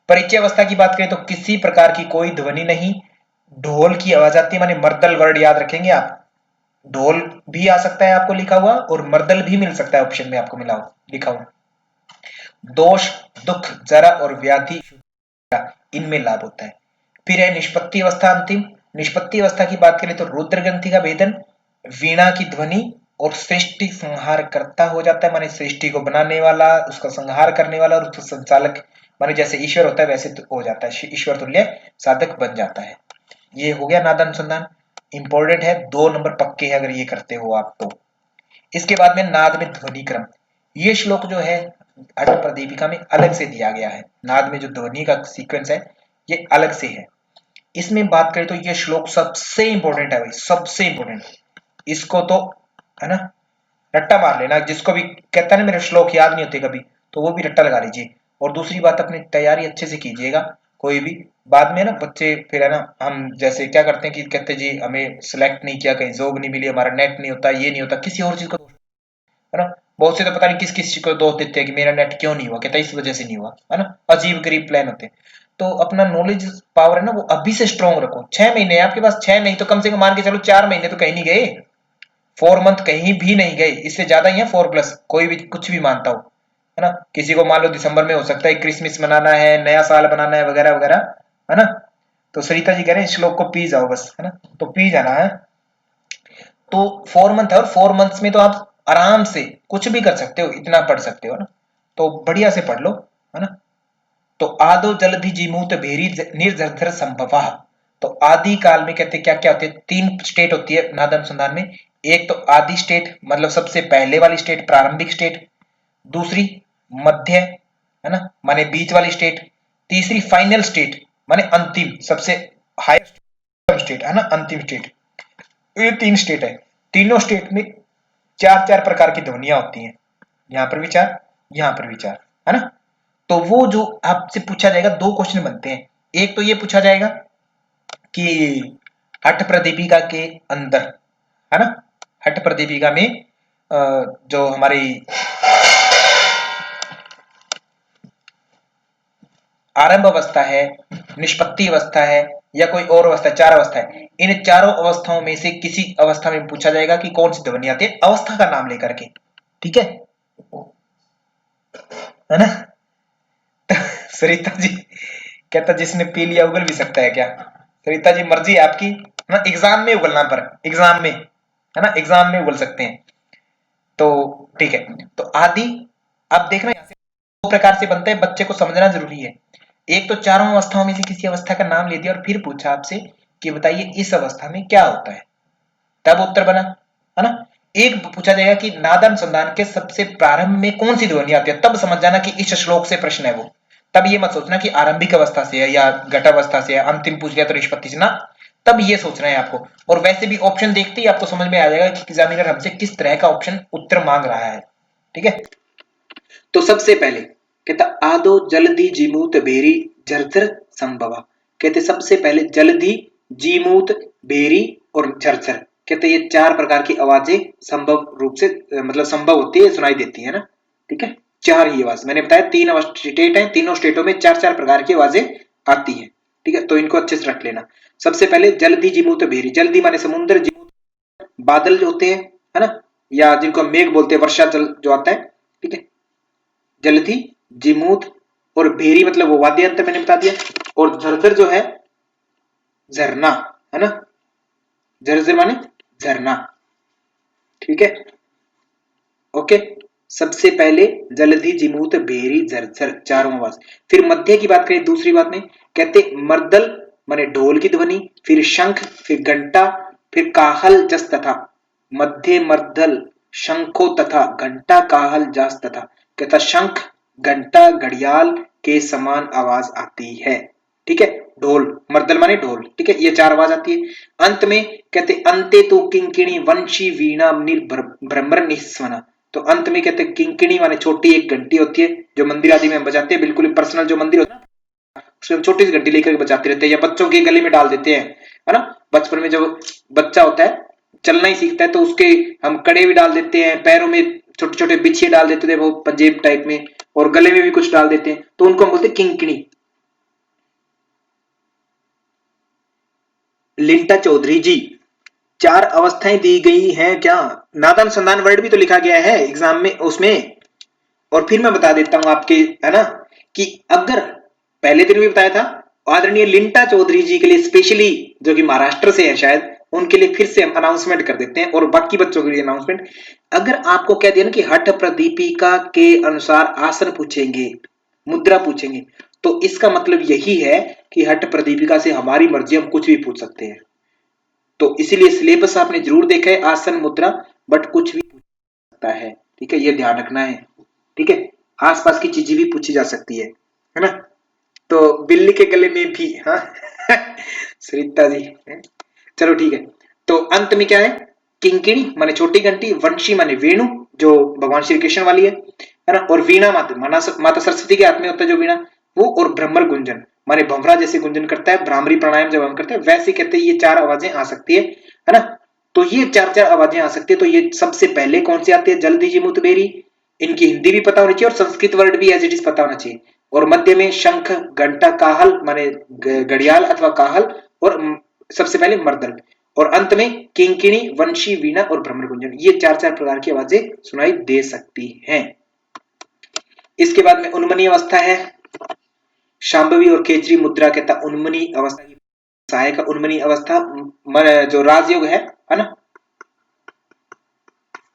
परिचय अवस्था की बात करें तो किसी प्रकार की कोई ध्वनि नहीं, ढोल की आवाज आती है, माने मर्दल वर्ड याद रखेंगे आप, ढोल भी आ सकता है आपको लिखा हुआ और मर्दल भी मिल सकता है ऑप्शन में आपको मिला हुआ लिखा हुआ। दोष दुख जरा और व्याधि इनमें लाभ होता है। फिर है निष्पत्ति अवस्था अंतिम। निष्पत्ति अवस्था की बात करें तो रुद्र ग्रंथि का भेदन, वीणा की ध्वनि और सृष्टि संहार करता हो जाता है, माने सृष्टि को बनाने वाला, उसका संहार करने वाला और उसका संचालक माने जैसे ईश्वर होता है वैसे तो हो जाता है, ईश्वर तुल्य साधक बन जाता है। ये हो गया नाद अनुसंधान, इंपॉर्टेंट है, 2 नंबर पक्के हैं अगर ये करते हो आप तो। इसके बाद में नाद में ध्वनि क्रम, ये श्लोक जो है हठ प्रदीपिका में अलग से दिया गया है। नाद में जो ध्वनि का सीक्वेंस है ये अलग से है। इसमें बात करें तो ये श्लोक सबसे इंपॉर्टेंट है भाई, सबसे इंपॉर्टेंट। इसको तो है ना रट्टा मार लेना, जिसको भी कहता है ना मेरे श्लोक याद नहीं होते कभी, तो वो भी रट्टा लगा लीजिए। और दूसरी बात, अपनी तैयारी अच्छे से कीजिएगा, कोई भी बाद में ना बच्चे फिर है ना, हम जैसे क्या करते हैं कि कहते जी हमें सिलेक्ट नहीं किया, कहीं जॉब नहीं मिली, हमारा नेट नहीं होता, ये नहीं होता, किसी और चीज को है ना। बहुत से तो पता नहीं किस किस चीज को दोष देते हैं कि मेरा नेट क्यों नहीं हुआ, कहता इस वजह से नहीं हुआ, है ना। अजीब गरीब प्लान होते हैं। तो अपना नॉलेज पावर है ना वो अभी से स्ट्रॉन्ग रखो। 6 महीने आपके पास, 6 नहीं तो कम से कम मान के चलो 4 महीने तो कहीं नहीं गए, 4 मंथ कहीं भी नहीं गए, इससे ज्यादा ही है 4+, कोई भी कुछ भी मानता हो, है ना। किसी को मान लो दिसंबर में हो सकता है क्रिसमस मनाना है, नया साल बनाना है वगैरह वगैरह, है ना। तो सरिता जी कह रहे हैं श्लोक को पी जाओ बस, है ना, तो पी जाना है। तो 4 मंथ है और 4 मंथ्स में तो आप आराम से कुछ भी कर सकते हो, इतना पढ़ सकते हो ना, तो बढ़िया से पढ़ लो, है ना। तो आदो जलधि जीमूत भेरी निर्झर संभव। तो आदि काल में कहते क्या क्या होते हैं, 3 स्टेट होती है नाद अनुसंधान में। एक तो आदि स्टेट मतलब सबसे पहले वाली स्टेट, प्रारंभिक स्टेट। दूसरी मध्य, है ना, माने बीच वाली स्टेट। तीसरी फाइनल स्टेट माने अंतिम, सबसे हाईएस्ट स्टेट, है ना, अंतिम स्टेट। ये 3 स्टेट है। तीनों स्टेट में 4-4 प्रकार की ध्वनियां होती हैं, यहां पर विचार, यहां पर विचार, है ना। तो वो जो आपसे पूछा जाएगा, 2 क्वेश्चन बनते हैं। एक तो ये पूछा जाएगा कि हठ प्रदीपिका के अंदर, है ना, हठ प्रदीपिका में जो हमारी आरंभ अवस्था है, निष्पत्ति अवस्था है, या कोई और अवस्था, 4 अवस्था है, इन चारों अवस्थाओं में से किसी अवस्था में पूछा जाएगा कि कौन सी ध्वनि आती है, अवस्था का नाम लेकर के, ठीक है ना। सरिता जी कहता जिसने पी लिया उगल भी सकता है क्या। सरिता जी मर्जी है आपकी, है ना, एग्जाम में उगलना, पर एग्जाम में, है ना, एग्जाम में उगल सकते हैं, तो ठीक है। तो आदि, अब देखना यहां से 2 प्रकार से बनता है, बच्चे को समझना जरूरी है। एक तो चारों अवस्थाओं में से किसी अवस्था का नाम ले दिया और फिर पूछा आपसे कि बताइए इस अवस्था में क्या होता है, तब उत्तर बना, है ना। एक पूछा जाएगा कि नादानुसंधान के सबसे प्रारंभ में कौन सी ध्वनि आती है, तब समझ जाना कि इस श्लोक से प्रश्न है वो। तब ये मत सोचना कि आरंभिक अवस्था से है या घट अवस्था से है, अंतिम पूछ लिया तो निष्पत्ति से ना, तब ये सोचना है आपको। और वैसे भी ऑप्शन देखते ही आपको समझ में आ जाएगा कि एग्जामिनर हमसे किस तरह का ऑप्शन उत्तर मांग रहा है, ठीक है। तो सबसे पहले कहता आदो जलधि जीमूत बेरी झरझर संभवा, कहते सबसे पहले जलधि, जीमूत, बेरी और झरझर, कहते ये 4 प्रकार की आवाजें संभव रूप से मतलब संभव होती है, सुनाई देती है ना, ठीक है। 4 ही आवाज मैंने बताया, 3 स्टेट है, तीनों स्टेटों में 4-4 प्रकार की आवाजें आती है, ठीक है। तो इनको अच्छे से रख लेना। सबसे पहले जलधि जीमूत बेरी, जलधि माने समुद्र, जीमूत बादल जो होते हैं, है ना, या जिनको मेघ बोलते हैं, वर्षा जल जो आता है, ठीक है। जलधि, जीमूत और भेरी मतलब वो वाद्य यंत्र मैंने बता दिया, और झरझर जो है झरना, है ना, झरझर माने झरना, ठीक है, ओके। सबसे पहले जलधि, जीमूत, भेरी, झरझर, चारों आवाज। फिर मध्य की बात करें, दूसरी बात में कहते मर्दल माने ढोल की ध्वनि, फिर शंख, फिर घंटा, फिर काहल, जस तथा। मध्य मर्दल, शंखो तथा, घंटा, काहल, जस तथा, कहता शंख, घंटा, घड़ियाल के समान आवाज आती है, ठीक है। ढोल, मर्दल माने ढोल, ठीक है, ये 4 आवाज आती है। अंत में कहते अंते तो किंकिणी वंशी वीणा भ्रमर निस्वना, तो अंत में कहते किंकिणी माने छोटी एक घंटी होती है जो मंदिर आदि में बजाते हैं, बिल्कुल पर्सनल जो मंदिर होता है ना, उसमें छोटी सी घंटी लेकर बजाते रहते हैं, या बच्चों के गले में डाल देते हैं, है ना। बचपन में जब बच्चा होता है चलना ही सीखता है तो उसके हम कड़े भी डाल देते हैं, पैरों में छोटे छोटे बिछिए डाल देते थे वो पंजेब टाइप में, और गले में भी कुछ डाल देते हैं, तो उनको हम बोलते हैं किंकिणी। लिंटा चौधरी जी 4 अवस्थाएं दी गई हैं क्या, नादानुसंधान वर्ड भी तो लिखा गया है एग्जाम में उसमें। और फिर मैं बता देता हूं आपके, है ना, कि अगर पहले दिन भी बताया था, आदरणीय लिंटा चौधरी जी के लिए स्पेशली, जो कि महाराष्ट्र से है शायद, उनके लिए फिर से हम अनाउंसमेंट कर देते हैं, और बाकी बच्चों के लिए अनाउंसमेंट। अगर आपको कह दिया ना कि हठ प्रदीपिका के अनुसार आसन पूछेंगे, मुद्रा पूछेंगे, तो इसका मतलब यही है कि हठ प्रदीपिका से हमारी मर्जी हम कुछ भी पूछ सकते हैं। तो इसीलिए सिलेबस आपने जरूर देखा है आसन मुद्रा, बट कुछ भी पूछ सकता है। ठीक है, ये ध्यान रखना है। ठीक है, आसपास की चीजें भी पूछी जा सकती है ना। तो बिल्ली के गले में भी, हाँ सरिता जी, चलो ठीक है। तो अंत में क्या है, किंकिणी माने छोटी घंटी, वंशी माने वेणु जो भगवान श्री कृष्ण वाली है ना, और वीणा माता सरस्वती के हाथ में होता है जो वीणा वो, और भ्रमर गुंजन माने भंवरा जैसे गुंजन करता है, भ्रामरी प्राणायाम जब हम करते हैं वैसे कहते हैं ये चार आवाजें आ सकती है ना। तो ये चार चार आवाजें आ सकती है। तो ये सबसे पहले कौन सी आती है, जल दीजिए मुतबेरी, इनकी हिंदी भी पता होनी चाहिए और संस्कृत वर्ड भी एज इट इज पता होना चाहिए। और मध्य में शंख घंटा काहल माने घड़ियाल अथवा काहल, और सबसे पहले मर्दल, और अंत में किंकिणी, वंशी, वीणा और भ्रमर गुंजन, ये चार चार प्रकार की आवाजें सुनाई दे सकती हैं। इसके बाद में उन्मनी अवस्था है, शांभवी और खेचरी मुद्रा कहता उन्मनी अवस्था की सहायक उन्मनी अवस्था, जो राजयोग है ना,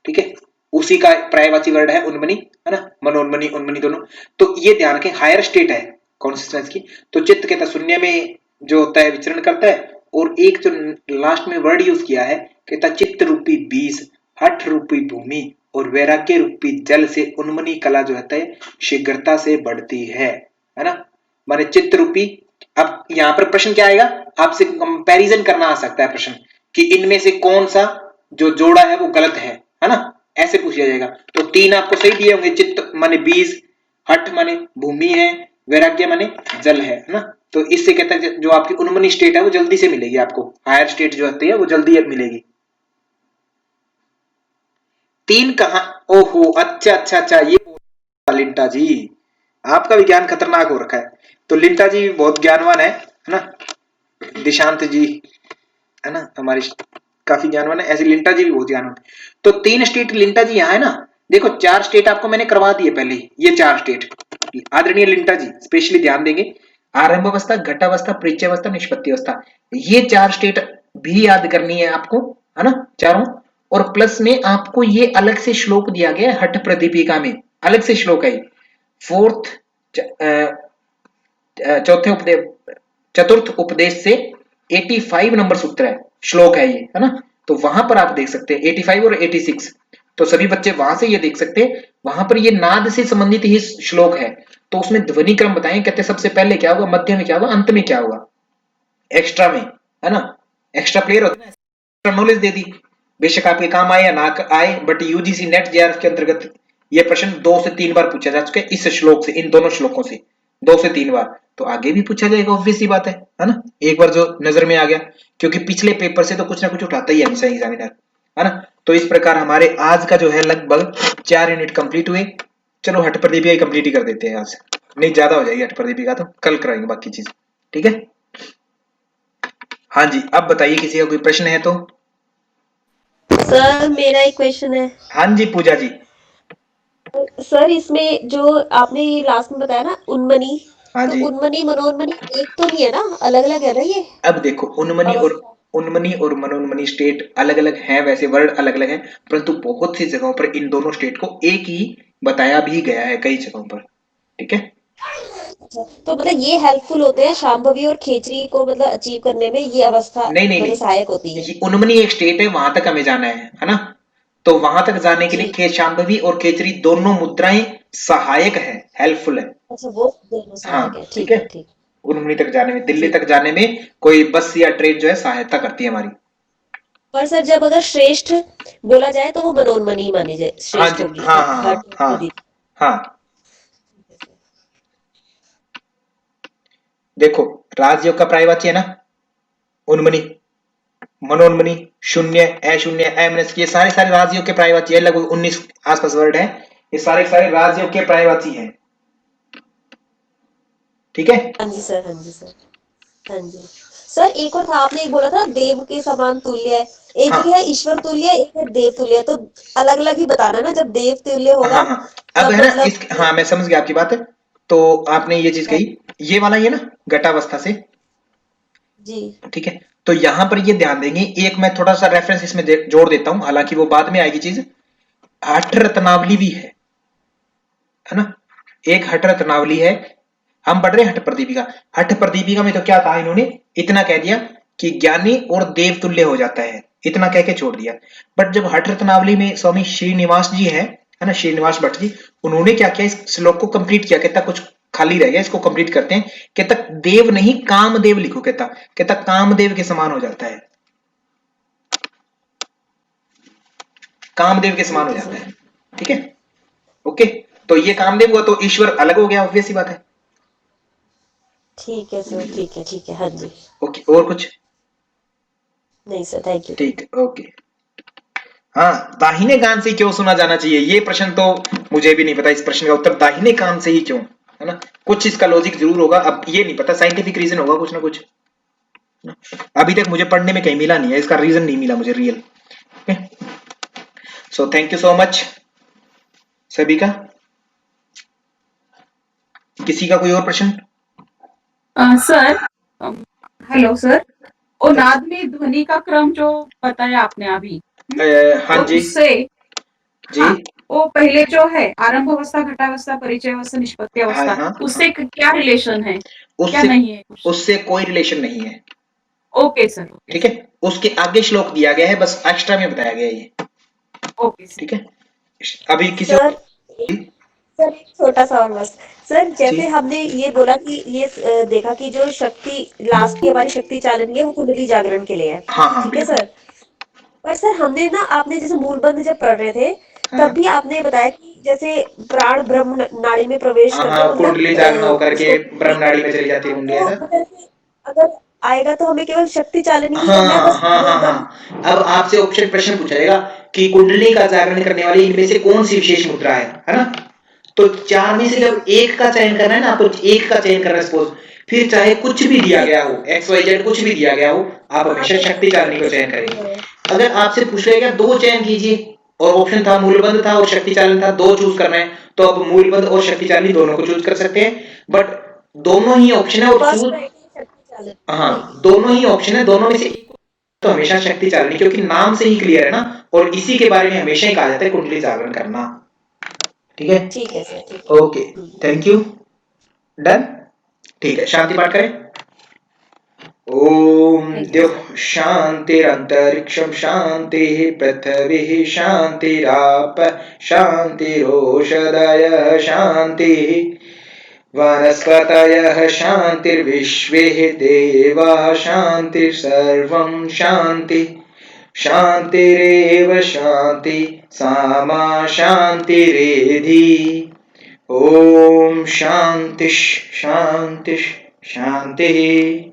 ठीक है, उसी का पर्यायवाची वर्ड है उन्मनी, है ना, मनोन्मनी उन्मनी दोनों। तो ये ध्यान रखें, हायर स्टेट है कॉन्सिस्टेंस की। तो चित्त कहता शून्य में जो होता है विचरण करता है, और एक जो लास्ट में वर्ड यूज किया है कहता चित्त रूपी बीज, हठ रूपी भूमि और वैराग्य रूपी जल से उन्मनी कला जो होता है शीघ्रता से बढ़ती है ना, माने चित्त रूपी। अब यहां पर प्रश्न क्या आएगा, आपसे कंपैरिजन करना आ सकता है प्रश्न कि इनमें से कौन सा जो जोड़ा है वो गलत है ना, ऐसे पूछा जाएगा। तो तीन आपको सही दिए होंगे, चित्त माने बीज, हठ माने भूमि है, वैराग्य माने जल है ना। तो इससे कहता है जो आपकी उन्मनी स्टेट है वो जल्दी से मिलेगी आपको, हायर स्टेट जो होती है वो जल्दी मिलेगी। तीन कहा, ओहो अच्छा अच्छा अच्छा, ये लिंटा जी आपका भी ज्ञान खतरनाक हो रखा है। तो लिंटा जी बहुत ज्ञानवान है ना, दिशांत जी है ना हमारी काफी ज्ञानवान है, ऐसे लिंटा जी भी बहुत ज्ञानवान। तो तीन स्टेट लिंटा जी यहाँ है ना, देखो चार स्टेट आपको मैंने करवा दिए पहले, ये चार स्टेट आदरणीय लिंटा जी स्पेशली ध्यान देंगे, आरंभ अवस्था, घटावस्था, परिचय अवस्था, निष्पत्ति अवस्था, ये चार स्टेट भी याद करनी है आपको, है ना चारों। और प्लस में आपको ये अलग से श्लोक दिया गया है हठ प्रदीपिका में, अलग से श्लोक है फोर्थ चौथे उपदेश, चतुर्थ उपदेश से 85 नंबर सूत्र है, श्लोक है ये, है ना। तो वहां पर आप देख सकते हैं 85 और 86, तो सभी बच्चे वहां से ये देख सकते हैं, वहां पर ये नाद से संबंधित ही श्लोक है। तो उसमें ध्वनि क्रम बताएं, कहते सबसे पहले क्या होगा, मध्य में क्या होगा, अंत में क्या होगा, एक्स्ट्रा में, है ना, एक्स्ट्रा प्लेयर होता है, एक्स्ट्रा नॉलेज दे दी, बेशक आपके काम आए या ना आए, बट यूजीसी नेट जेआरएफ के अंतर्गत ये प्रश्न 2 से 3 बार पूछा जा चुका है इस श्लोक से, इन दोनों श्लोकों से 2 से 3 बार। तो आगे भी पूछा जाएगा, ऑब्वियस सी बात है ना, एक बार जो नजर में आ गया, क्योंकि पिछले पेपर से तो कुछ ना कुछ उठाता ही है हमेशा एग्जामिनर, है ना। तो इस प्रकार हमारे आज का जो है लगभग 4 यूनिट कंप्लीट हुए। चलो हठ प्रदीपिका कंप्लीट ही कर देते हैं आज, नहीं ज्यादा हो जाएगी हठ प्रदीपिका, तो कल कराएंगे बाकी चीज, ठीक है। हाँ जी, अब बताइए किसी का कोई प्रश्न है तो। सर मेरा एक क्वेश्चन है। हाँ जी पूजा जी। सर इसमें जो आपने ये लास्ट में बताया ना उन्मनी, हाँ तो जी, उन्मनी मनोन्मनी एक तो नहीं है ना, अलग अलग है ना ये अब देखो अवस्था? उन्मनी और मनोन्मनी स्टेट अलग अलग हैं, वैसे वर्ड अलग अलग हैं, परंतु बहुत सी जगहों पर इन दोनों स्टेट को एक ही बताया भी गया है कई जगहों पर, ठीक है। तो मतलब ये हेल्पफुल होते हैं शांभवी और खेचरी को मतलब अचीव करने में, ये अवस्था नहीं नहीं मतलब सहायक होती नहीं, है। ये उन्मनी एक स्टेट है, वहां तक हमें जाना है ना। तो वहां तक जाने के लिए जी, शांभवी और खेचरी दोनों मुद्राएं सहायक है, हेल्पफुल है। अच्छा वो दोनों हाँ सहायक है, ठीक ठीक है, है ठीक। उन्मनी तक जाने में, दिल्ली ठीक, तक जाने में कोई बस या ट्रेन जो है सहायता करती है हमारी। पर सर जब अगर श्रेष्ठ बोला जाए तो वो मनोन्मनी ही मानी जाए, हाँ श्रेष्ठ जी, होगी हाँ हाँ हाँ हठ हाँ प्रदीप। हाँ। देखो राजयोग का पर्यायवाची है ना उन्मनी, मनोन्मनी, शून्य, अशून्य, अमनस्क, ये सारे सारे राजयोग के पर्यायवाची है, लगभग 19 आसपास वर्ड है, ये सारे सारे राजयोग के पर्यायवाची हैं, ठीक है। हाँ जी सर, हाँ जी सर, हाँ जी। सर एक और था, आपने एक बोला था देव के समान तुल्य है, एक हाँ है ईश्वर तुल्य, एक है देव तुल्य, तो अलग अलग ही बताना ना, जब देव तुल्य हाँ होगा हाँ, अब तब है ना मतलब इस, हाँ मैं समझ गया आपकी बात है। तो आपने ये चीज हाँ, कही, ये वाला ये ना घटावस्था से, जी ठीक है। तो यहां पर ये ध्यान देंगे, एक मैं थोड़ा सा रेफरेंस इसमें जोड़ देता हूं, हालांकि वो बाद में आएगी चीज, हठ रत्नावली भी है ना, एक हठ रत्नावली है, हम पढ़ रहे हैं हठ प्रदीपिका। हठ प्रदीपिका में तो क्या कहा इन्होंने, इतना कह दिया कि ज्ञानी और देव तुल्य हो जाता है, इतना कह के छोड़ दिया। बट जब हठ रत्नावली में स्वामी श्रीनिवास जी है ना, श्रीनिवास भट्ट जी, उन्होंने क्या किया, इस श्लोक को कंप्लीट किया। कहता कुछ खाली रह गया, इसको कंप्लीट करते हैं। कहता देव नहीं कामदेव लिखो, कहता कामदेव के समान हो जाता है, कामदेव के समान हो ठीक है जाता सर। है। ठीक है, ओके। तो ये कामदेव हुआ तो ईश्वर अलग हो गया, ऑब्वियस सी बात है। ठीक है सर, ठीक है, हाँ जी। ओके, और कुछ? नहीं सर, थैंक यू। ठीक, ओके। हाँ, दाहिने कान से क्यों सुना जाना चाहिए, ये प्रश्न तो मुझे भी नहीं पता। इस प्रश्न का उत्तर दाहिने कान से ही क्यों, है ना। कुछ इसका लॉजिक जरूर होगा, अब ये नहीं पता, साइंटिफिक रीजन होगा कुछ ना कुछ। अभी तक मुझे पढ़ने में कहीं मिला नहीं है, इसका रीजन नहीं मिला मुझे real. So thank you so much सभी का। किसी का कोई और प्रश्न? सर, हेलो सर, और नाद में ध्वनि का क्रम जो बताया आपने अभी, हाँ तो जी उससे, जी, हाँ, वो पहले जो है आरंभ अवस्था, घटावस्था, परिचय अवस्था, निष्पत्ति हाँ अवस्था, हाँ, उससे क्या रिलेशन है, क्या उससे नहीं है कुछ? उससे कोई रिलेशन नहीं है। ओके सर, ओके ठीक है, सर, उसके आगे श्लोक दिया गया है, बस एक्स्ट्रा में बताया गया है ये। Okay sir. ठीक है, अभी किसी सर और? सर एक छोटा सा और बस। सर जी, जैसे हमने ये बोला कि ये देखा कि जो शक्ति लास्ट की हमारी शक्ति चालन है वो कुंडली जागरण के लिए है। हाँ हाँ ठीक है बिल्कुल। सर। पर सर हमने ना, आपने जैसे मूलबंध जब पढ़ रहे थे तब हाँ भी आपने बताया कि जैसे प्राण ब्रह्म नाड़ी में प्रवेश हाँ करके हाँ, मतलब कुंडली चालन होकर के उसको ब्रह्म नाड़ी में चली जाती है कुंडली, तो ऐसा। अगर आएगा तो हमें केवल शक्ति चालन ही करना है, हाँ बस हाँ हाँ मूलबंध। हाँ, अब आपसे ऑप्शन प्रश्न पूछा जाएगा कि कुंडली का जागरण करने वाली इनमें से कौन सी विशेष मुद्रा है ना। तो चार में से जब एक का चयन करना है ना, आपको एक का चयन करना है सपोज, फिर चाहे कुछ भी दिया गया हो, एक्स वाई जेड कुछ भी दिया गया हो, आप हाँ हमेशा तो शक्ति चालनी को शक्ति चयन चालन करेंगे। है। अगर आपसे पूछ लेगा दो चयन कीजिए, और ऑप्शन था मूलबंध था और शक्ति चालन था, दो चूज करना है, तो आप मूलबंध और शक्ति चालनी दोनों को चूज कर सकते हैं। बट दोनों ही ऑप्शन है और फर्स्ट चूज, राइटिंग शक्ति चालन रहेगी। हाँ दोनों ही ऑप्शन है, दोनों में से एक तो हमेशा शक्ति चालनी, क्योंकि नाम से ही क्लियर है ना, और इसी के बारे में हमेशा ही कहा जाता है कुंडली जागरण करना। ठीक है, ठीक है सर, ठीक ओके, है। Thank you, done. ठीक है, शांति पाठ करें। ओम थैंक यू द्यौः सर। शांतिरंतरिक्षं शांतिः पृथिवी शांतिराप शांतिरोषधयः शांतिः वनस्पतयः शांतिर्विश्वे देवाः शांतिर्सर्वं शांति शांतिरेव शांति सामा शांतिरेधि। ओम शांति शांति शांति।